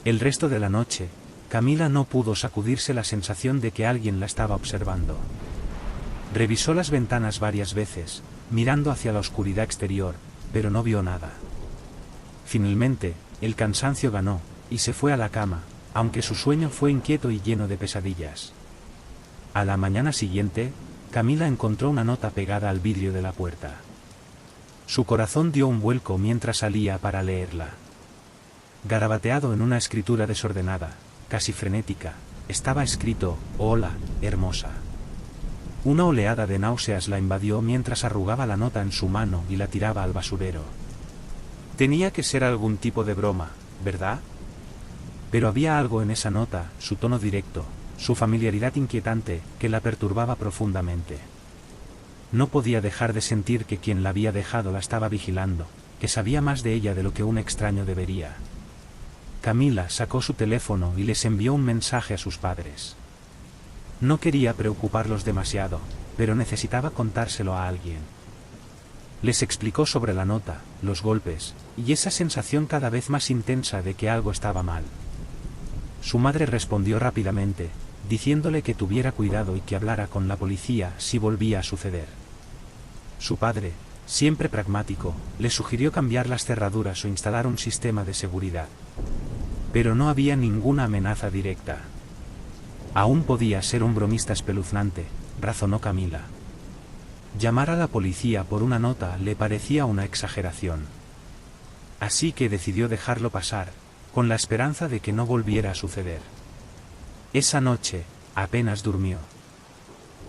El resto de la noche, Camila no pudo sacudirse la sensación de que alguien la estaba observando. Revisó las ventanas varias veces, mirando hacia la oscuridad exterior, pero no vio nada. Finalmente, el cansancio ganó, y se fue a la cama, aunque su sueño fue inquieto y lleno de pesadillas. A la mañana siguiente, Camila encontró una nota pegada al vidrio de la puerta. Su corazón dio un vuelco mientras salía para leerla. Garabateado en una escritura desordenada, casi frenética, estaba escrito: «Hola, hermosa». Una oleada de náuseas la invadió mientras arrugaba la nota en su mano y la tiraba al basurero. Tenía que ser algún tipo de broma, ¿verdad? Pero había algo en esa nota, su tono directo, su familiaridad inquietante, que la perturbaba profundamente. No podía dejar de sentir que quien la había dejado la estaba vigilando, que sabía más de ella de lo que un extraño debería. Camila sacó su teléfono y les envió un mensaje a sus padres. No quería preocuparlos demasiado, pero necesitaba contárselo a alguien. Les explicó sobre la nota, los golpes, y esa sensación cada vez más intensa de que algo estaba mal. Su madre respondió rápidamente, diciéndole que tuviera cuidado y que hablara con la policía si volvía a suceder. Su padre, siempre pragmático, le sugirió cambiar las cerraduras o instalar un sistema de seguridad. Pero no había ninguna amenaza directa. Aún podía ser un bromista espeluznante, razonó Camila. Llamar a la policía por una nota le parecía una exageración. Así que decidió dejarlo pasar, con la esperanza de que no volviera a suceder. Esa noche, apenas durmió.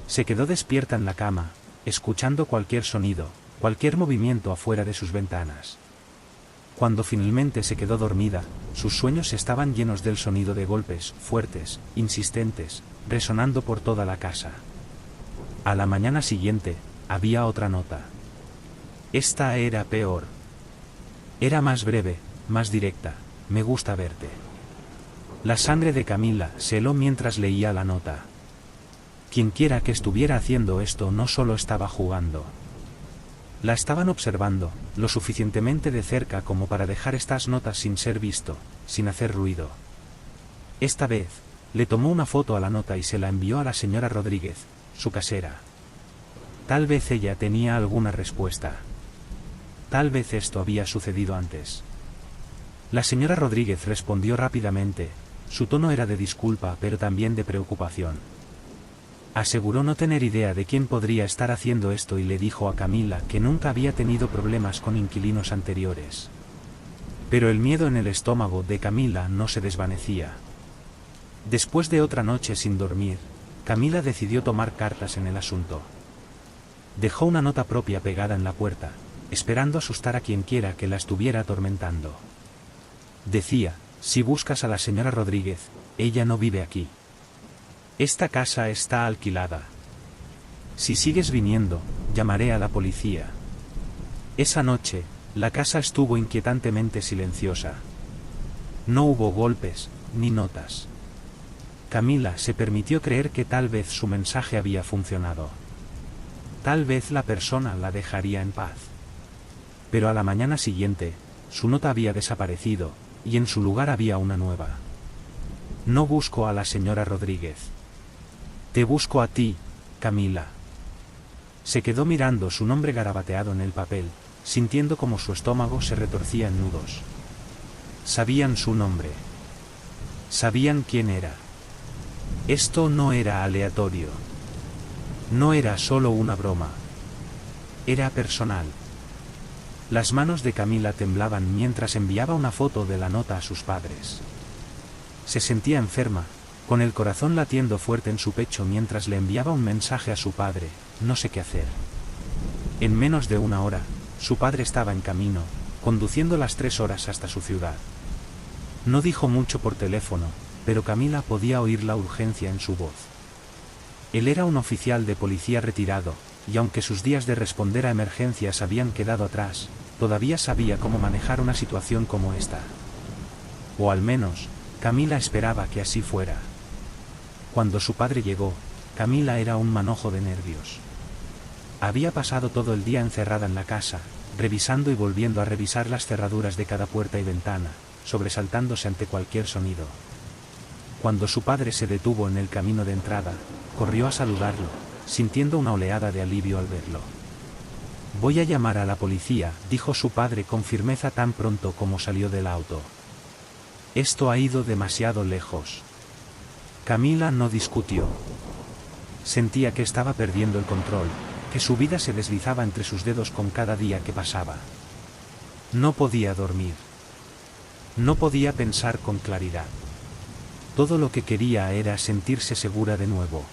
Se quedó despierta en la cama, escuchando cualquier sonido, cualquier movimiento afuera de sus ventanas. Cuando finalmente se quedó dormida, sus sueños estaban llenos del sonido de golpes, fuertes, insistentes, resonando por toda la casa. A la mañana siguiente, había otra nota. Esta era peor. Era más breve, más directa: «Me gusta verte». La sangre de Camila se heló mientras leía la nota. Quienquiera que estuviera haciendo esto no solo estaba jugando. La estaban observando, lo suficientemente de cerca como para dejar estas notas sin ser visto, sin hacer ruido. Esta vez, le tomó una foto a la nota y se la envió a la señora Rodríguez, su casera. Tal vez ella tenía alguna respuesta. Tal vez esto había sucedido antes. La señora Rodríguez respondió rápidamente, su tono era de disculpa pero también de preocupación. Aseguró no tener idea de quién podría estar haciendo esto y le dijo a Camila que nunca había tenido problemas con inquilinos anteriores. Pero el miedo en el estómago de Camila no se desvanecía. Después de otra noche sin dormir, Camila decidió tomar cartas en el asunto. Dejó una nota propia pegada en la puerta, esperando asustar a quienquiera que la estuviera atormentando. Decía: «Si buscas a la señora Rodríguez, ella no vive aquí. Esta casa está alquilada. Si sigues viniendo, llamaré a la policía». Esa noche, la casa estuvo inquietantemente silenciosa. No hubo golpes, ni notas. Camila se permitió creer que tal vez su mensaje había funcionado. Tal vez la persona la dejaría en paz. Pero a la mañana siguiente, su nota había desaparecido, y en su lugar había una nueva. «No busco a la señora Rodríguez. Te busco a ti, Camila». Se quedó mirando su nombre garabateado en el papel, sintiendo como su estómago se retorcía en nudos. Sabían su nombre. Sabían quién era. Esto no era aleatorio. No era solo una broma. Era personal. Las manos de Camila temblaban mientras enviaba una foto de la nota a sus padres. Se sentía enferma, con el corazón latiendo fuerte en su pecho mientras le enviaba un mensaje a su padre, no sé qué hacer. En menos de una hora, su padre estaba en camino, conduciendo las 3 horas hasta su ciudad. No dijo mucho por teléfono, pero Camila podía oír la urgencia en su voz. Él era un oficial de policía retirado, y aunque sus días de responder a emergencias habían quedado atrás, todavía sabía cómo manejar una situación como esta. O al menos, Camila esperaba que así fuera. Cuando su padre llegó, Camila era un manojo de nervios. Había pasado todo el día encerrada en la casa, revisando y volviendo a revisar las cerraduras de cada puerta y ventana, sobresaltándose ante cualquier sonido. Cuando su padre se detuvo en el camino de entrada, corrió a saludarlo, sintiendo una oleada de alivio al verlo. «Voy a llamar a la policía», dijo su padre con firmeza tan pronto como salió del auto. «Esto ha ido demasiado lejos». Camila no discutió. Sentía que estaba perdiendo el control, que su vida se deslizaba entre sus dedos con cada día que pasaba. No podía dormir. No podía pensar con claridad. Todo lo que quería era sentirse segura de nuevo.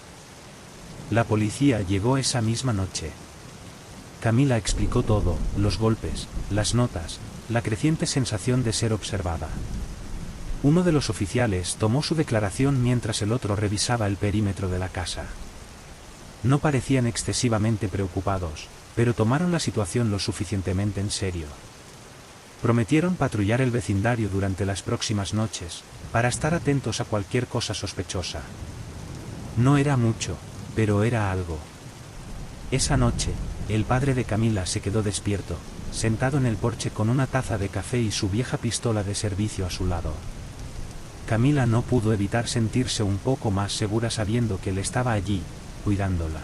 La policía llegó esa misma noche. Camila explicó todo, los golpes, las notas, la creciente sensación de ser observada. Uno de los oficiales tomó su declaración mientras el otro revisaba el perímetro de la casa. No parecían excesivamente preocupados, pero tomaron la situación lo suficientemente en serio. Prometieron patrullar el vecindario durante las próximas noches, para estar atentos a cualquier cosa sospechosa. No era mucho, pero era algo. Esa noche, el padre de Camila se quedó despierto, sentado en el porche con una taza de café y su vieja pistola de servicio a su lado. Camila no pudo evitar sentirse un poco más segura sabiendo que él estaba allí, cuidándola.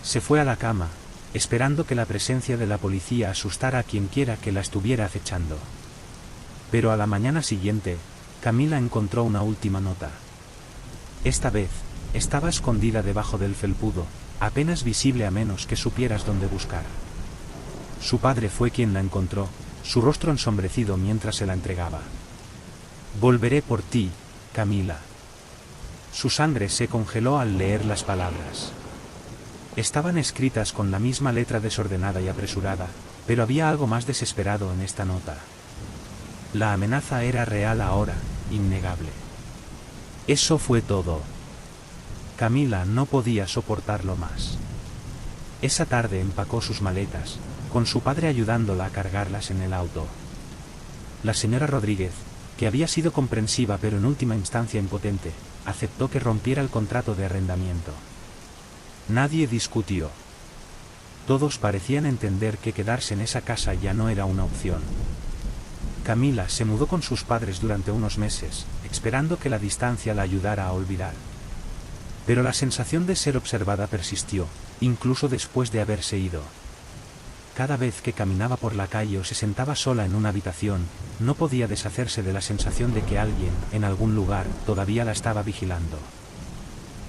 Se fue a la cama, esperando que la presencia de la policía asustara a quienquiera que la estuviera acechando. Pero a la mañana siguiente, Camila encontró una última nota. Esta vez, estaba escondida debajo del felpudo, apenas visible a menos que supieras dónde buscar. Su padre fue quien la encontró, su rostro ensombrecido mientras se la entregaba. «Volveré por ti, Camila». Su sangre se congeló al leer las palabras. Estaban escritas con la misma letra desordenada y apresurada, pero había algo más desesperado en esta nota. La amenaza era real ahora, innegable. Eso fue todo. Camila no podía soportarlo más. Esa tarde empacó sus maletas, con su padre ayudándola a cargarlas en el auto. La señora Rodríguez, que había sido comprensiva pero en última instancia impotente, aceptó que rompiera el contrato de arrendamiento. Nadie discutió. Todos parecían entender que quedarse en esa casa ya no era una opción. Camila se mudó con sus padres durante unos meses, esperando que la distancia la ayudara a olvidar. Pero la sensación de ser observada persistió, incluso después de haberse ido. Cada vez que caminaba por la calle o se sentaba sola en una habitación, no podía deshacerse de la sensación de que alguien, en algún lugar, todavía la estaba vigilando.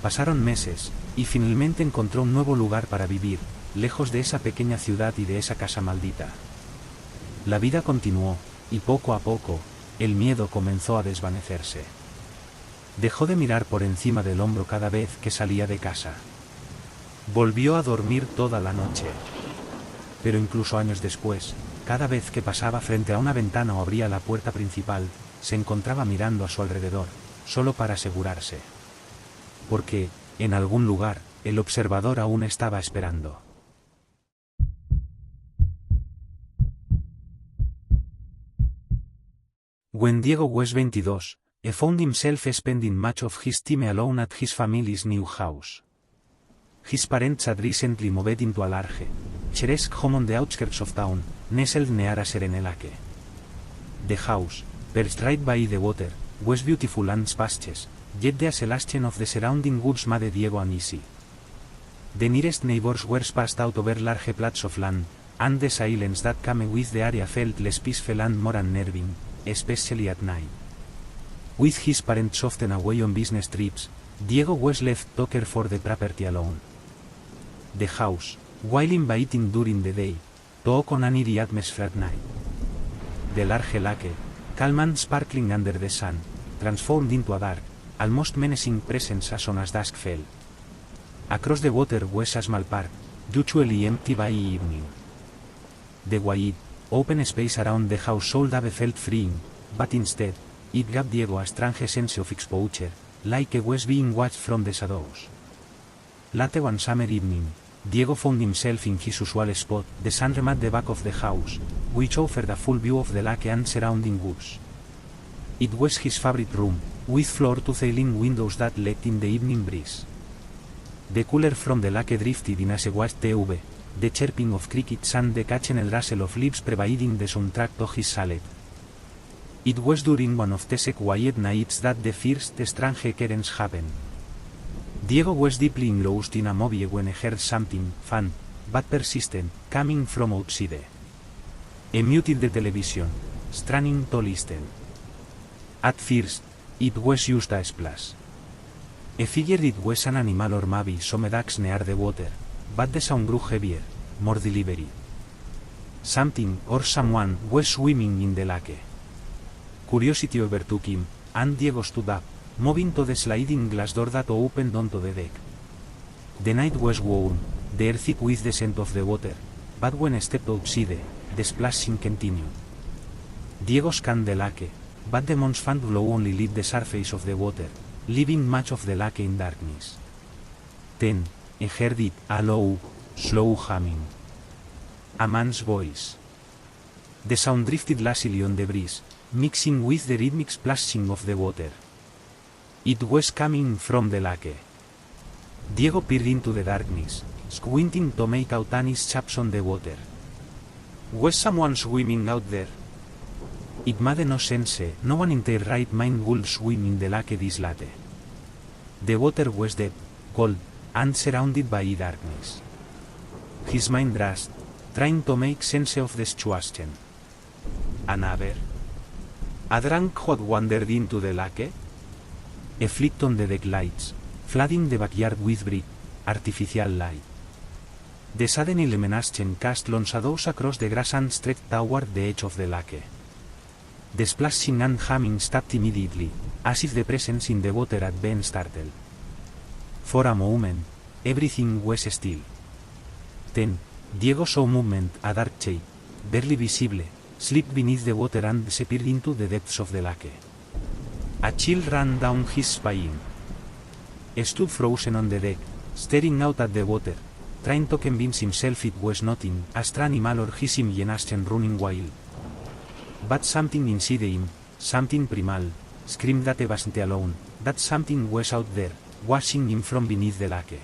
Pasaron meses, y finalmente encontró un nuevo lugar para vivir, lejos de esa pequeña ciudad y de esa casa maldita. La vida continuó, y poco a poco, el miedo comenzó a desvanecerse. Dejó de mirar por encima del hombro cada vez que salía de casa. Volvió a dormir toda la noche. Pero incluso años después, cada vez que pasaba frente a una ventana o abría la puerta principal, se encontraba mirando a su alrededor, solo para asegurarse. Porque, en algún lugar, el observador aún estaba esperando. When Diego was 22, he found himself spending much of his time alone at his family's new house. His parents had recently moved into a large, picturesque home on the outskirts of town, nestled near a serene lake. The house, perched right by the water, was beautiful and spacious, yet the isolation of the surrounding woods made Diego uneasy. The nearest neighbors were spaced out over large plots of land, and the silence that came with the area felt less peaceful and more unnerving, especially at night. With his parents often away on business trips, Diego was left to care for the property alone. The house, while inviting during the day, took on an eerie atmosphere at night. The large lake, calm and sparkling under the sun, transformed into a dark, almost menacing presence as soon as dusk fell. Across the water was a small park, usually empty by evening. The wide, open space around the house should have felt freeing, but instead, it gave Diego a strange sense of exposure, like he was being watched from the shadows. Late one summer evening, Diego found himself in his usual spot, the sunroom at the back of the house, which offered a full view of the lake and surrounding woods. It was his favorite room, with floor-to-ceiling windows that let in the evening breeze. The cooler from the lake drifted in as he watched TV, the chirping of crickets and the occasional rustle of leaves providing the soundtrack to his salad. It was during one of these quiet nights that the first strange occurrence happened. Diego was deeply engrossed in a movie when he heard something, faint, but persistent, coming from outside. He muted the television, straining to listen. At first, it was just a splash. He figured it was an animal or maybe some ducks near the water, but the sound grew heavier, more deliberate. Something or someone was swimming in the lake. Curiosity overtook him, and Diego stood up, moving to the sliding glass door that opened onto the deck. The night was warm, the air thick with the scent of the water, but when he stepped outside, the splashing continued. Diego scanned the lake, but the month's faint glow only lit the surface of the water, leaving much of the lake in darkness. Then, he heard it, a low, slow humming. A man's voice. The sound drifted lazily on the breeze, mixing with the rhythmic splashing of the water. It was coming from the lake. Diego peered into the darkness, squinting to make out any shapes on the water. Was someone swimming out there? It made no sense, no one in their right mind would swim in the lake this late. The water was deep, cold, and surrounded by darkness. His mind raced, trying to make sense of the situation. Another? A drunk had wandered into the lake? He flicked on the deck lights, flooding the backyard with bright, artificial light. The sudden illumination cast long shadows across the grass and stretched toward the edge of the lake. The splashing and humming stopped immediately, as if the presence in the water had been startled. For a moment, everything was still. Then, Diego saw movement, a dark shape, barely visible, slip beneath the water and disappeared into the depths of the lake. A chill ran down his spine. He stood frozen on the deck, staring out at the water, trying to convince himself it was nothing, a strange animal or his imagination running wild. But something inside him, something primal, screamed that he wasn't alone, that something was out there, watching him from beneath the lake.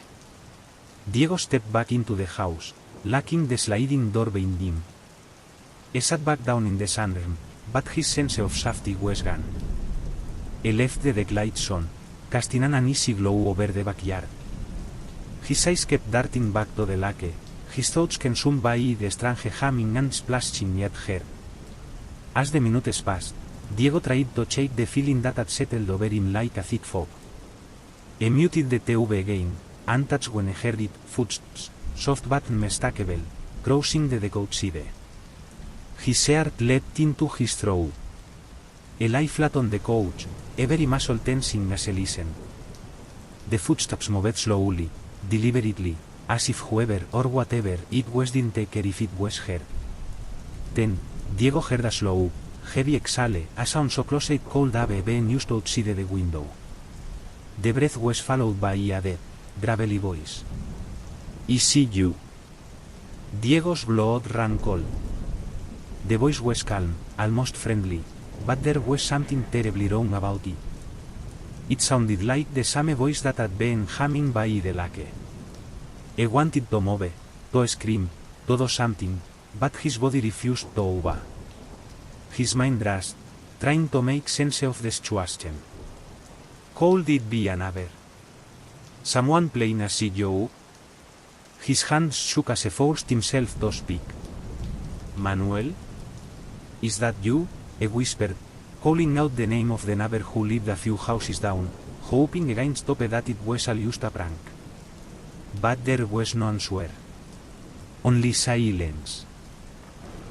Diego stepped back into the house, locking the sliding door behind him. He sat back down in the sunroom, but his sense of safety was gone. He left the deck lights on, casting an uneasy glow over the backyard. His eyes kept darting back to the lake, his thoughts consumed by the strange humming and splashing he had heard. As the minutes passed, Diego tried to shake the feeling that had settled over him like a thick fog. He muted the TV again, untouched when he heard it, footsteps, soft but unmistakable, crossing the deck outside. His heart leapt into his throat. He lay flat on the couch, every muscle tensing as he listened. The footsteps moved slowly, deliberately, as if whoever or whatever it was didn't care if it was heard. Then, Diego heard a slow, heavy exhale, a sound so close it could have been used outside the window. The breath was followed by a deep, gravelly voice. "Is it you?" Diego's blood ran cold. The voice was calm, almost friendly, but there was something terribly wrong about it. It sounded like the same voice that had been humming by the lake. He wanted to move, to scream, to do something, but his body refused to obey. His mind raced, trying to make sense of the situation. Could it be another? Someone playing a joke? His hands shook as he forced himself to speak. "Manuel? Is that you?" he whispered, calling out the name of the neighbor who lived a few houses down, hoping against hope that it was just a prank. But there was no answer. Only silence.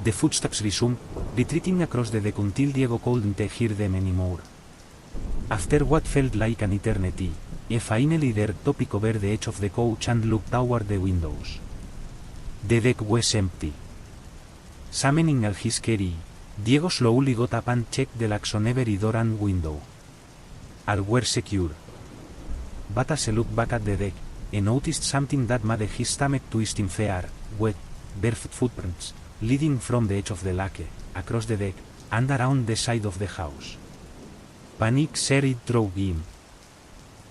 The footsteps resumed, retreating across the deck until Diego couldn't hear them anymore. After what felt like an eternity, he finally dared to peek over the edge of the couch and look toward the windows. The deck was empty. Summoning all his carry, Diego slowly got up and checked the locks on every door and window. All were secure. But as he looked back at the deck, he noticed something that made his stomach twist in fear: wet, barefoot footprints, leading from the edge of the lake, across the deck, and around the side of the house. Panic seared through him.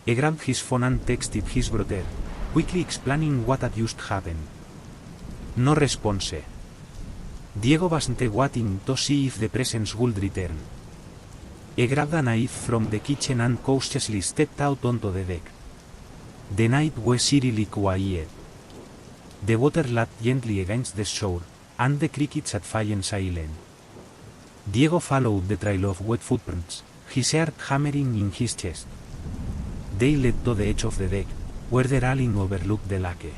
He grabbed his phone and texted his brother, quickly explaining what had just happened. No response. Diego wasn't waiting to see if the presence would return. He grabbed a knife from the kitchen and cautiously stepped out onto the deck. The night was eerily quiet. The water lapped gently against the shore, and the crickets had fallen silent. Diego followed the trail of wet footprints, his heart hammering in his chest. They led to the edge of the deck, where the railing overlooked the lake.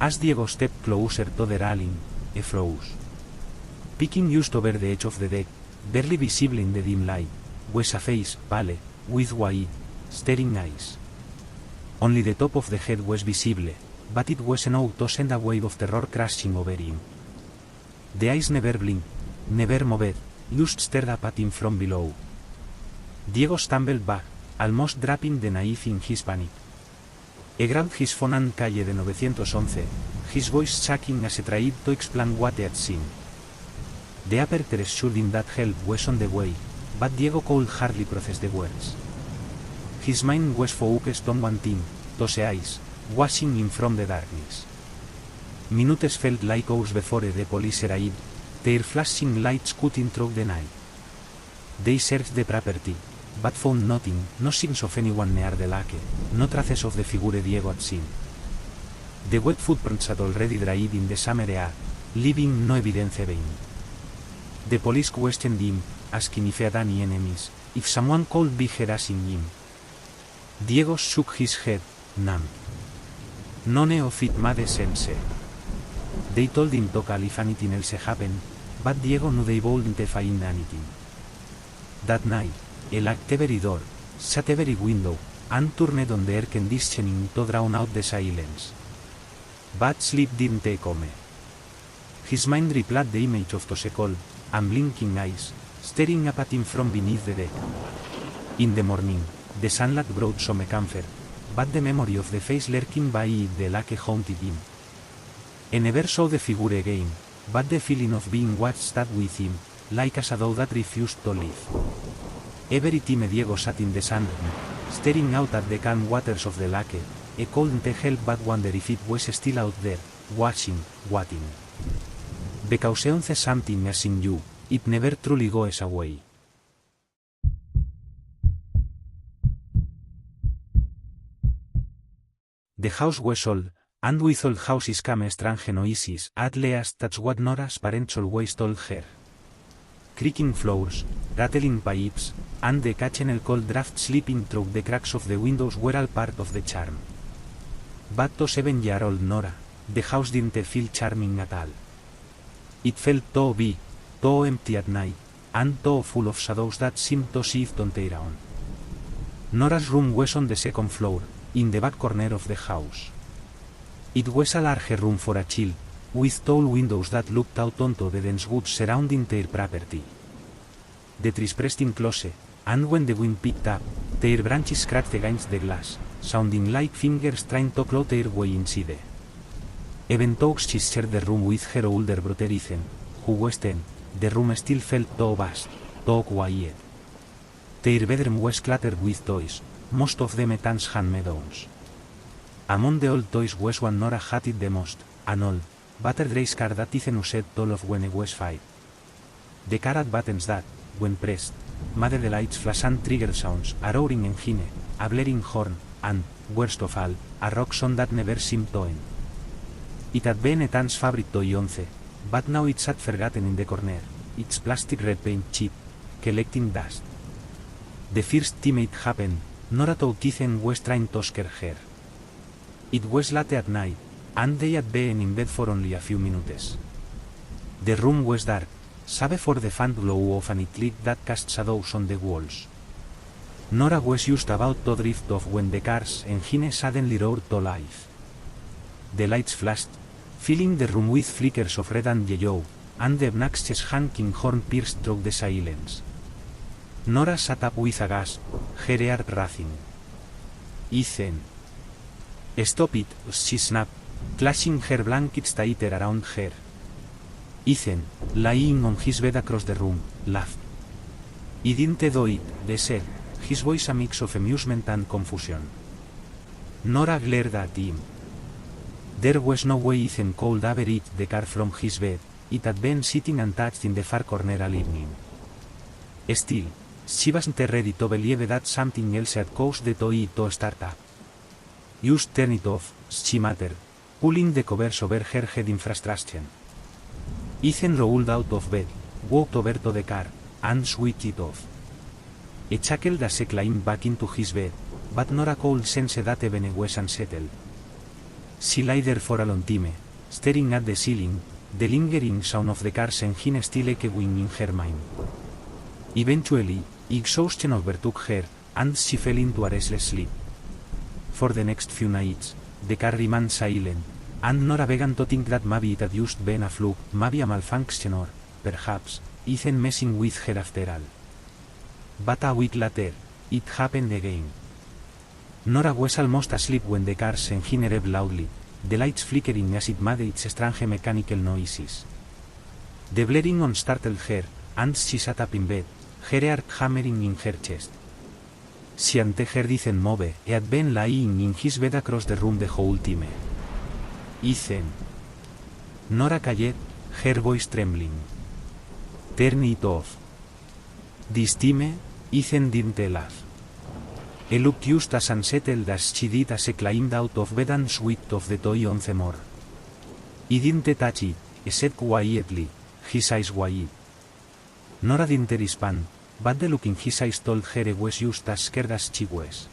As Diego stepped closer to the railing, he froze. Peeking just over the edge of the deck, barely visible in the dim light, was a face, pale, with wide, staring eyes. Only the top of the head was visible, but it was enough to send a wave of terror crashing over him. The eyes never blinked, never moved, just stared up at him from below. Diego stumbled back, almost dropping the knife in his panic. He grabbed his phone and called the 911, his voice shaking as he tried to explain what he had seen. The aperture assured that help was on the way, but Diego could hardly process the words. His mind was focused on one thing: those eyes, watching him from the darkness. Minutes felt like hours before the police arrived, their flashing lights cutting through the night. They searched the property, but found nothing: no signs of anyone near the lake, no traces of the figure Diego had seen. The wet footprints had already dried in the summer air, leaving no evidence behind. The police questioned him, asking if he had any enemies, if someone could be harassing him. Diego shook his head, numb. None of it made sense. They told him to call if anything else happened, but Diego knew they wouldn't find anything. That night, he locked every door, shut every window, and turned on the air conditioning to drown out the silence. But sleep didn't come. His mind replayed the image of those cold, unblinking eyes, staring up at him from beneath the deck. In the morning, the sunlight brought some comfort, but the memory of the face lurking by the lake haunted him. He never saw the figure again, but the feeling of being watched stayed with him, like a shadow that refused to leave. Every time Diego sat in the sand, staring out at the calm waters of the lake, he couldn't help but wonder if it was still out there, watching, waiting. Because once something is in you, it never truly goes away. The house was old, and with old houses come strange noises. At least that's what Nora's parents always told her. Creaking floors, rattling pipes, and the occasional cold draft slipping through the cracks of the windows were all part of the charm. But to 7-year-old Nora, the house didn't feel charming at all. It felt too big, too empty at night, and too full of shadows that seemed to shift on their own. Nora's room was on the second floor, in the back corner of the house. It was a large room for a child, with tall windows that looked out onto the dense woods surrounding their property. The trees pressed in close, and when the wind picked up, their branches scratched against the glass, sounding like fingers trying to claw their way inside. Even though she shared the room with her older brother Ethan, who was 10, the room still felt too vast, too quiet. Their bedroom was cluttered with toys, most of them Ethan's handmade ones. Among the old toys was one Nora hated the most, an old, battered race car that Ethan used to love when he was 5. The car had buttons that, when pressed, made the lights flash and trigger sounds, a roaring engine, a blaring horn, and, worst of all, a rock song that never seemed to end. It had been Ethan's favorite toy once, but now it sat forgotten in the corner, its plastic red paint chip, collecting dust. The first time it happened, Nora thought Ethan was trying to scare her. It was late at night, and they had been in bed for only a few minutes. The room was dark, save for the faint glow of a night light that cast shadows on the walls. Nora was just about to drift off when the car's engine suddenly roared to life. The lights flashed, filling the room with flickers of red and yellow, and the obnoxious honking horn pierced through the silence. Nora sat up with a gasp, her heart racing. Ethan. Stop it, she snapped, clashing her blankets tighter around her. Ethan, lying on his bed across the room, laughed. I didn't do it, they said, his voice a mix of amusement and confusion. Nora glared at him. There was no way Ethan could ever reach the car from his bed, it had been sitting untouched in the far corner all evening. Still, she wasn't ready to believe that something else had caused the toy to start up. Just turn it off, she muttered, pulling the covers over her head in frustration. Ethan rolled out of bed, walked over to the car, and switched it off. He chuckled as he climbed back into his bed, but Nora could sense that even was unsettled. She lay there for a long time, staring at the ceiling, the lingering sound of the car's engine still echoing in her mind. Eventually, exhaustion overtook her, and she fell into a restless sleep. For the next few nights, the car remained silent, and Nora began to think that maybe it had just been a fluke, maybe a malfunction or, perhaps, Ethan messing with her after all. But a week later, it happened again. Nora was almost asleep when the car's engine revved loudly, the lights flickering as it made its strange mechanical noises. The blaring on startled her, and she sat up in bed, her heart hammering in her chest. She hadn't heard Ethan move, he had been lying in his bed across the room the whole time. Ethan. Nora called, her voice trembling. Turn it off. This time, Ethan didn't laugh. He looked just as unsettled as she did as he climbed out of bed and switched off the toy once more. He didn't touch it, he said quietly, his eyes wide. Nora didn't respond, but the look in his eyes told her he was just as scared as she was.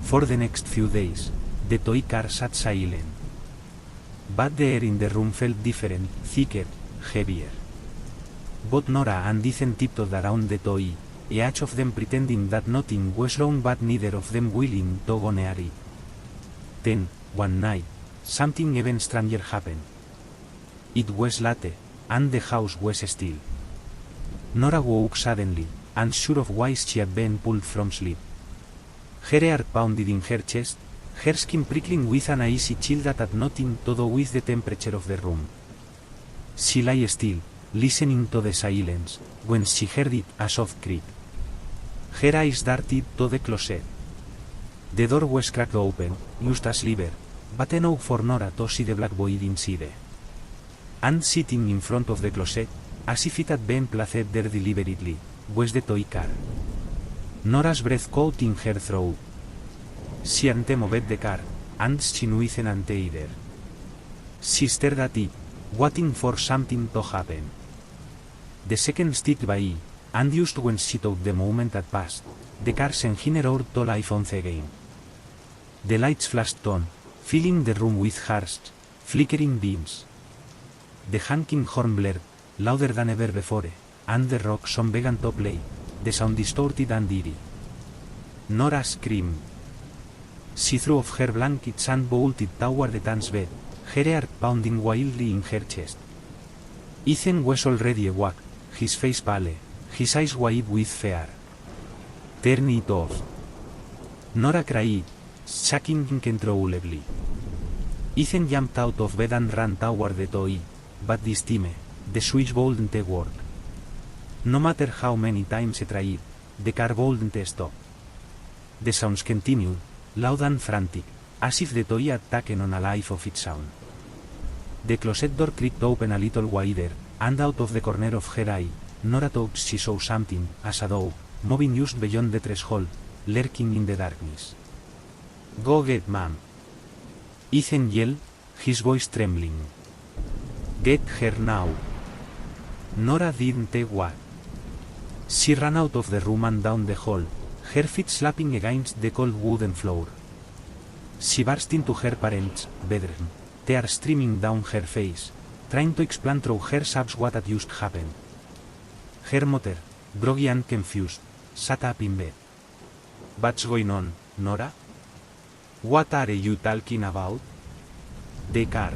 For the next few days, the toy car sat silent. But the air in the room felt different, thicker, heavier. Both Nora and Ethan tiptoed around the toy, each of them pretending that nothing was wrong but neither of them willing to go near it. Then, one night, something even stranger happened. It was late, and the house was still. Nora woke suddenly, unsure of why she had been pulled from sleep. Her heart pounded in her chest, her skin prickling with an icy chill that had nothing to do with the temperature of the room. She lay still, listening to the silence, when she heard it a soft creak. Her eyes darted to the closet. The door was cracked open, just a sliver, but enough for Nora to see the black void inside. And sitting in front of the closet, as if it had been placed there deliberately, was the toy car. Nora's breath caught in her throat. She hadn't moved the car, and she knew Ethan hadn't either. She stared at it, waiting for something to happen. The seconds ticked by, and just when she thought the moment had passed, the car's engine roared to life once again. The lights flashed on, filling the room with harsh, flickering beams. The honking horn blared, louder than ever before, and the rock song began to play, the sound distorted and eerie. Nora screamed. She threw off her blankets and bolted toward the tan's bed, her heart pounding wildly in her chest. Ethan was already awake, his face pale, his eyes wide with fear. Turn it off. Nora cried, shaking uncontrollably. Ethan jumped out of bed and ran toward the toy, but this time, the switch wouldn't work. No matter how many times he tried, the car wouldn't stop. The sounds continued, loud and frantic, as if the toy had taken on a life of its own. The closet door creaked open a little wider, and out of the corner of her eye, Nora thought she saw something, a shadow, moving just beyond the threshold, lurking in the darkness. Go get Mom. Ethan yelled, his voice trembling. Get her now. Nora didn't wait. She ran out of the room and down the hall, her feet slapping against the cold wooden floor. She burst into her parents' bedroom, tears streaming down her face, trying to explain through her sobs what had just happened. Her mother, groggy and confused, sat up in bed. What's going on, Nora? What are you talking about? The car.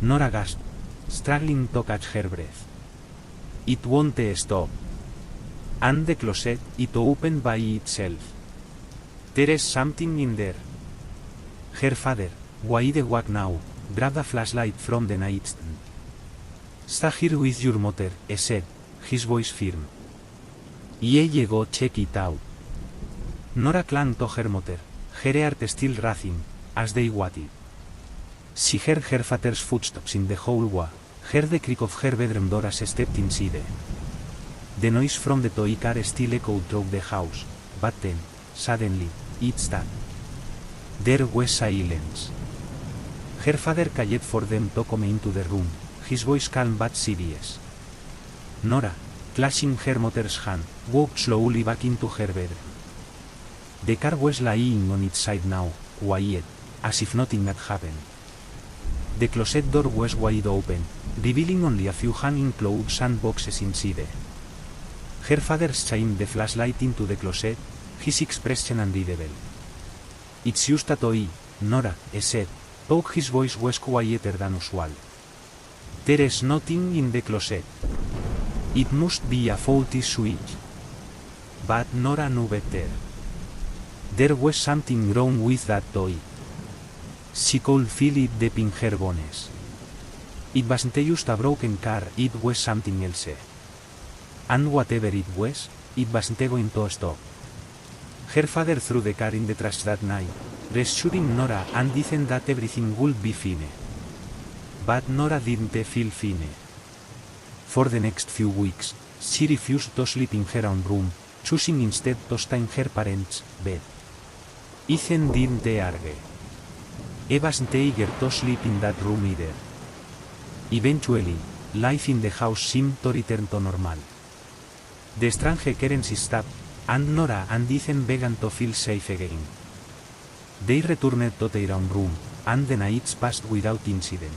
Nora gasped, struggling to catch her breath. It won't stop. And the closet, it opened by itself. There's something in there. Her father, wide awake now, grabbed a flashlight from the nightstand. Stay here with your mother, said, his voice firm. Yeah, go check it out. Nora clung to her mother, her heart still racing, as they waited. She heard her father's footsteps in the hallway, heard the creak of her bedroom door as stepped inside. The noise from the toy car still echoed through the house, but then, suddenly, it stopped. There was silence. Her father called for them to come into the room, his voice calm but serious. Nora, clutching her mother's hand, walked slowly back into her bedroom. The car was lying on its side now, quiet, as if nothing had happened. The closet door was wide open, revealing only a few hanging clothes and boxes inside. Her father shined the flashlight into the closet, his expression unreadable. It's just a toy, Nora, said, though his voice was quieter than usual. There's nothing in the closet. It must be a faulty switch. But Nora knew better. There was something wrong with that toy. She could feel it deep in her bones. It wasn't just a broken car, it was something else. And whatever it was, it wasn't going to stop. Her father threw the car in the trash that night, reassuring Nora and dicen that everything would be fine. But Nora didn't feel fine. For the next few weeks, she refused to sleep in her own room, choosing instead to stay in her parents' bed. Ethan didn't argue. He wasn't eager to sleep in that room either. Eventually, life in the house seemed to return to normal. The strange occurrences stopped, and Nora and Ethan began to feel safe again. They returned to their own room, and the nights passed without incident.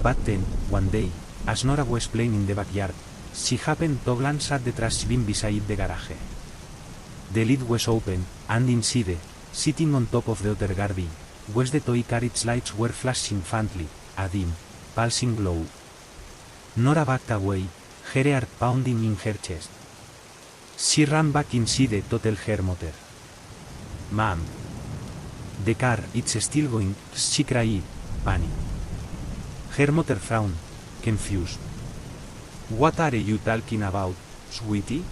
But then, one day, as Nora was playing in the backyard, she happened to glance at the trash bin beside the garage. The lid was open, and inside, sitting on top of the other garbage, was the toy car. Its lights were flashing faintly, a dim, pulsing glow. Nora backed away, her heart pounding in her chest. She ran back inside to tell her mother. Mom. The car, it's still going, she cried, panic. Her mother frowned, confused. What are you talking about, sweetie?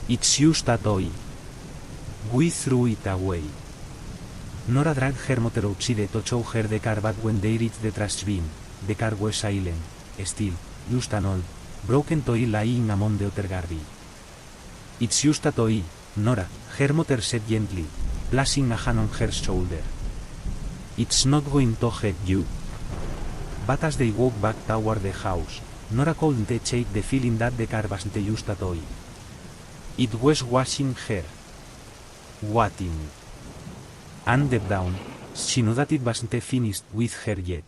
It's just a toy. We threw it away. Nora dragged her mother outside to show her the car, but when they reached the trash bin, the car was silent, still, just an old, broken toy lying among the other garbage. It's just a toy, Nora, her mother said gently, placing a hand on her shoulder. It's not going to hurt you. But as they walked back toward the house, Nora couldn't shake the feeling that the car wasn't just a toy. It was watching her. Waiting. And deep down, she knew that it wasn't finished with her yet.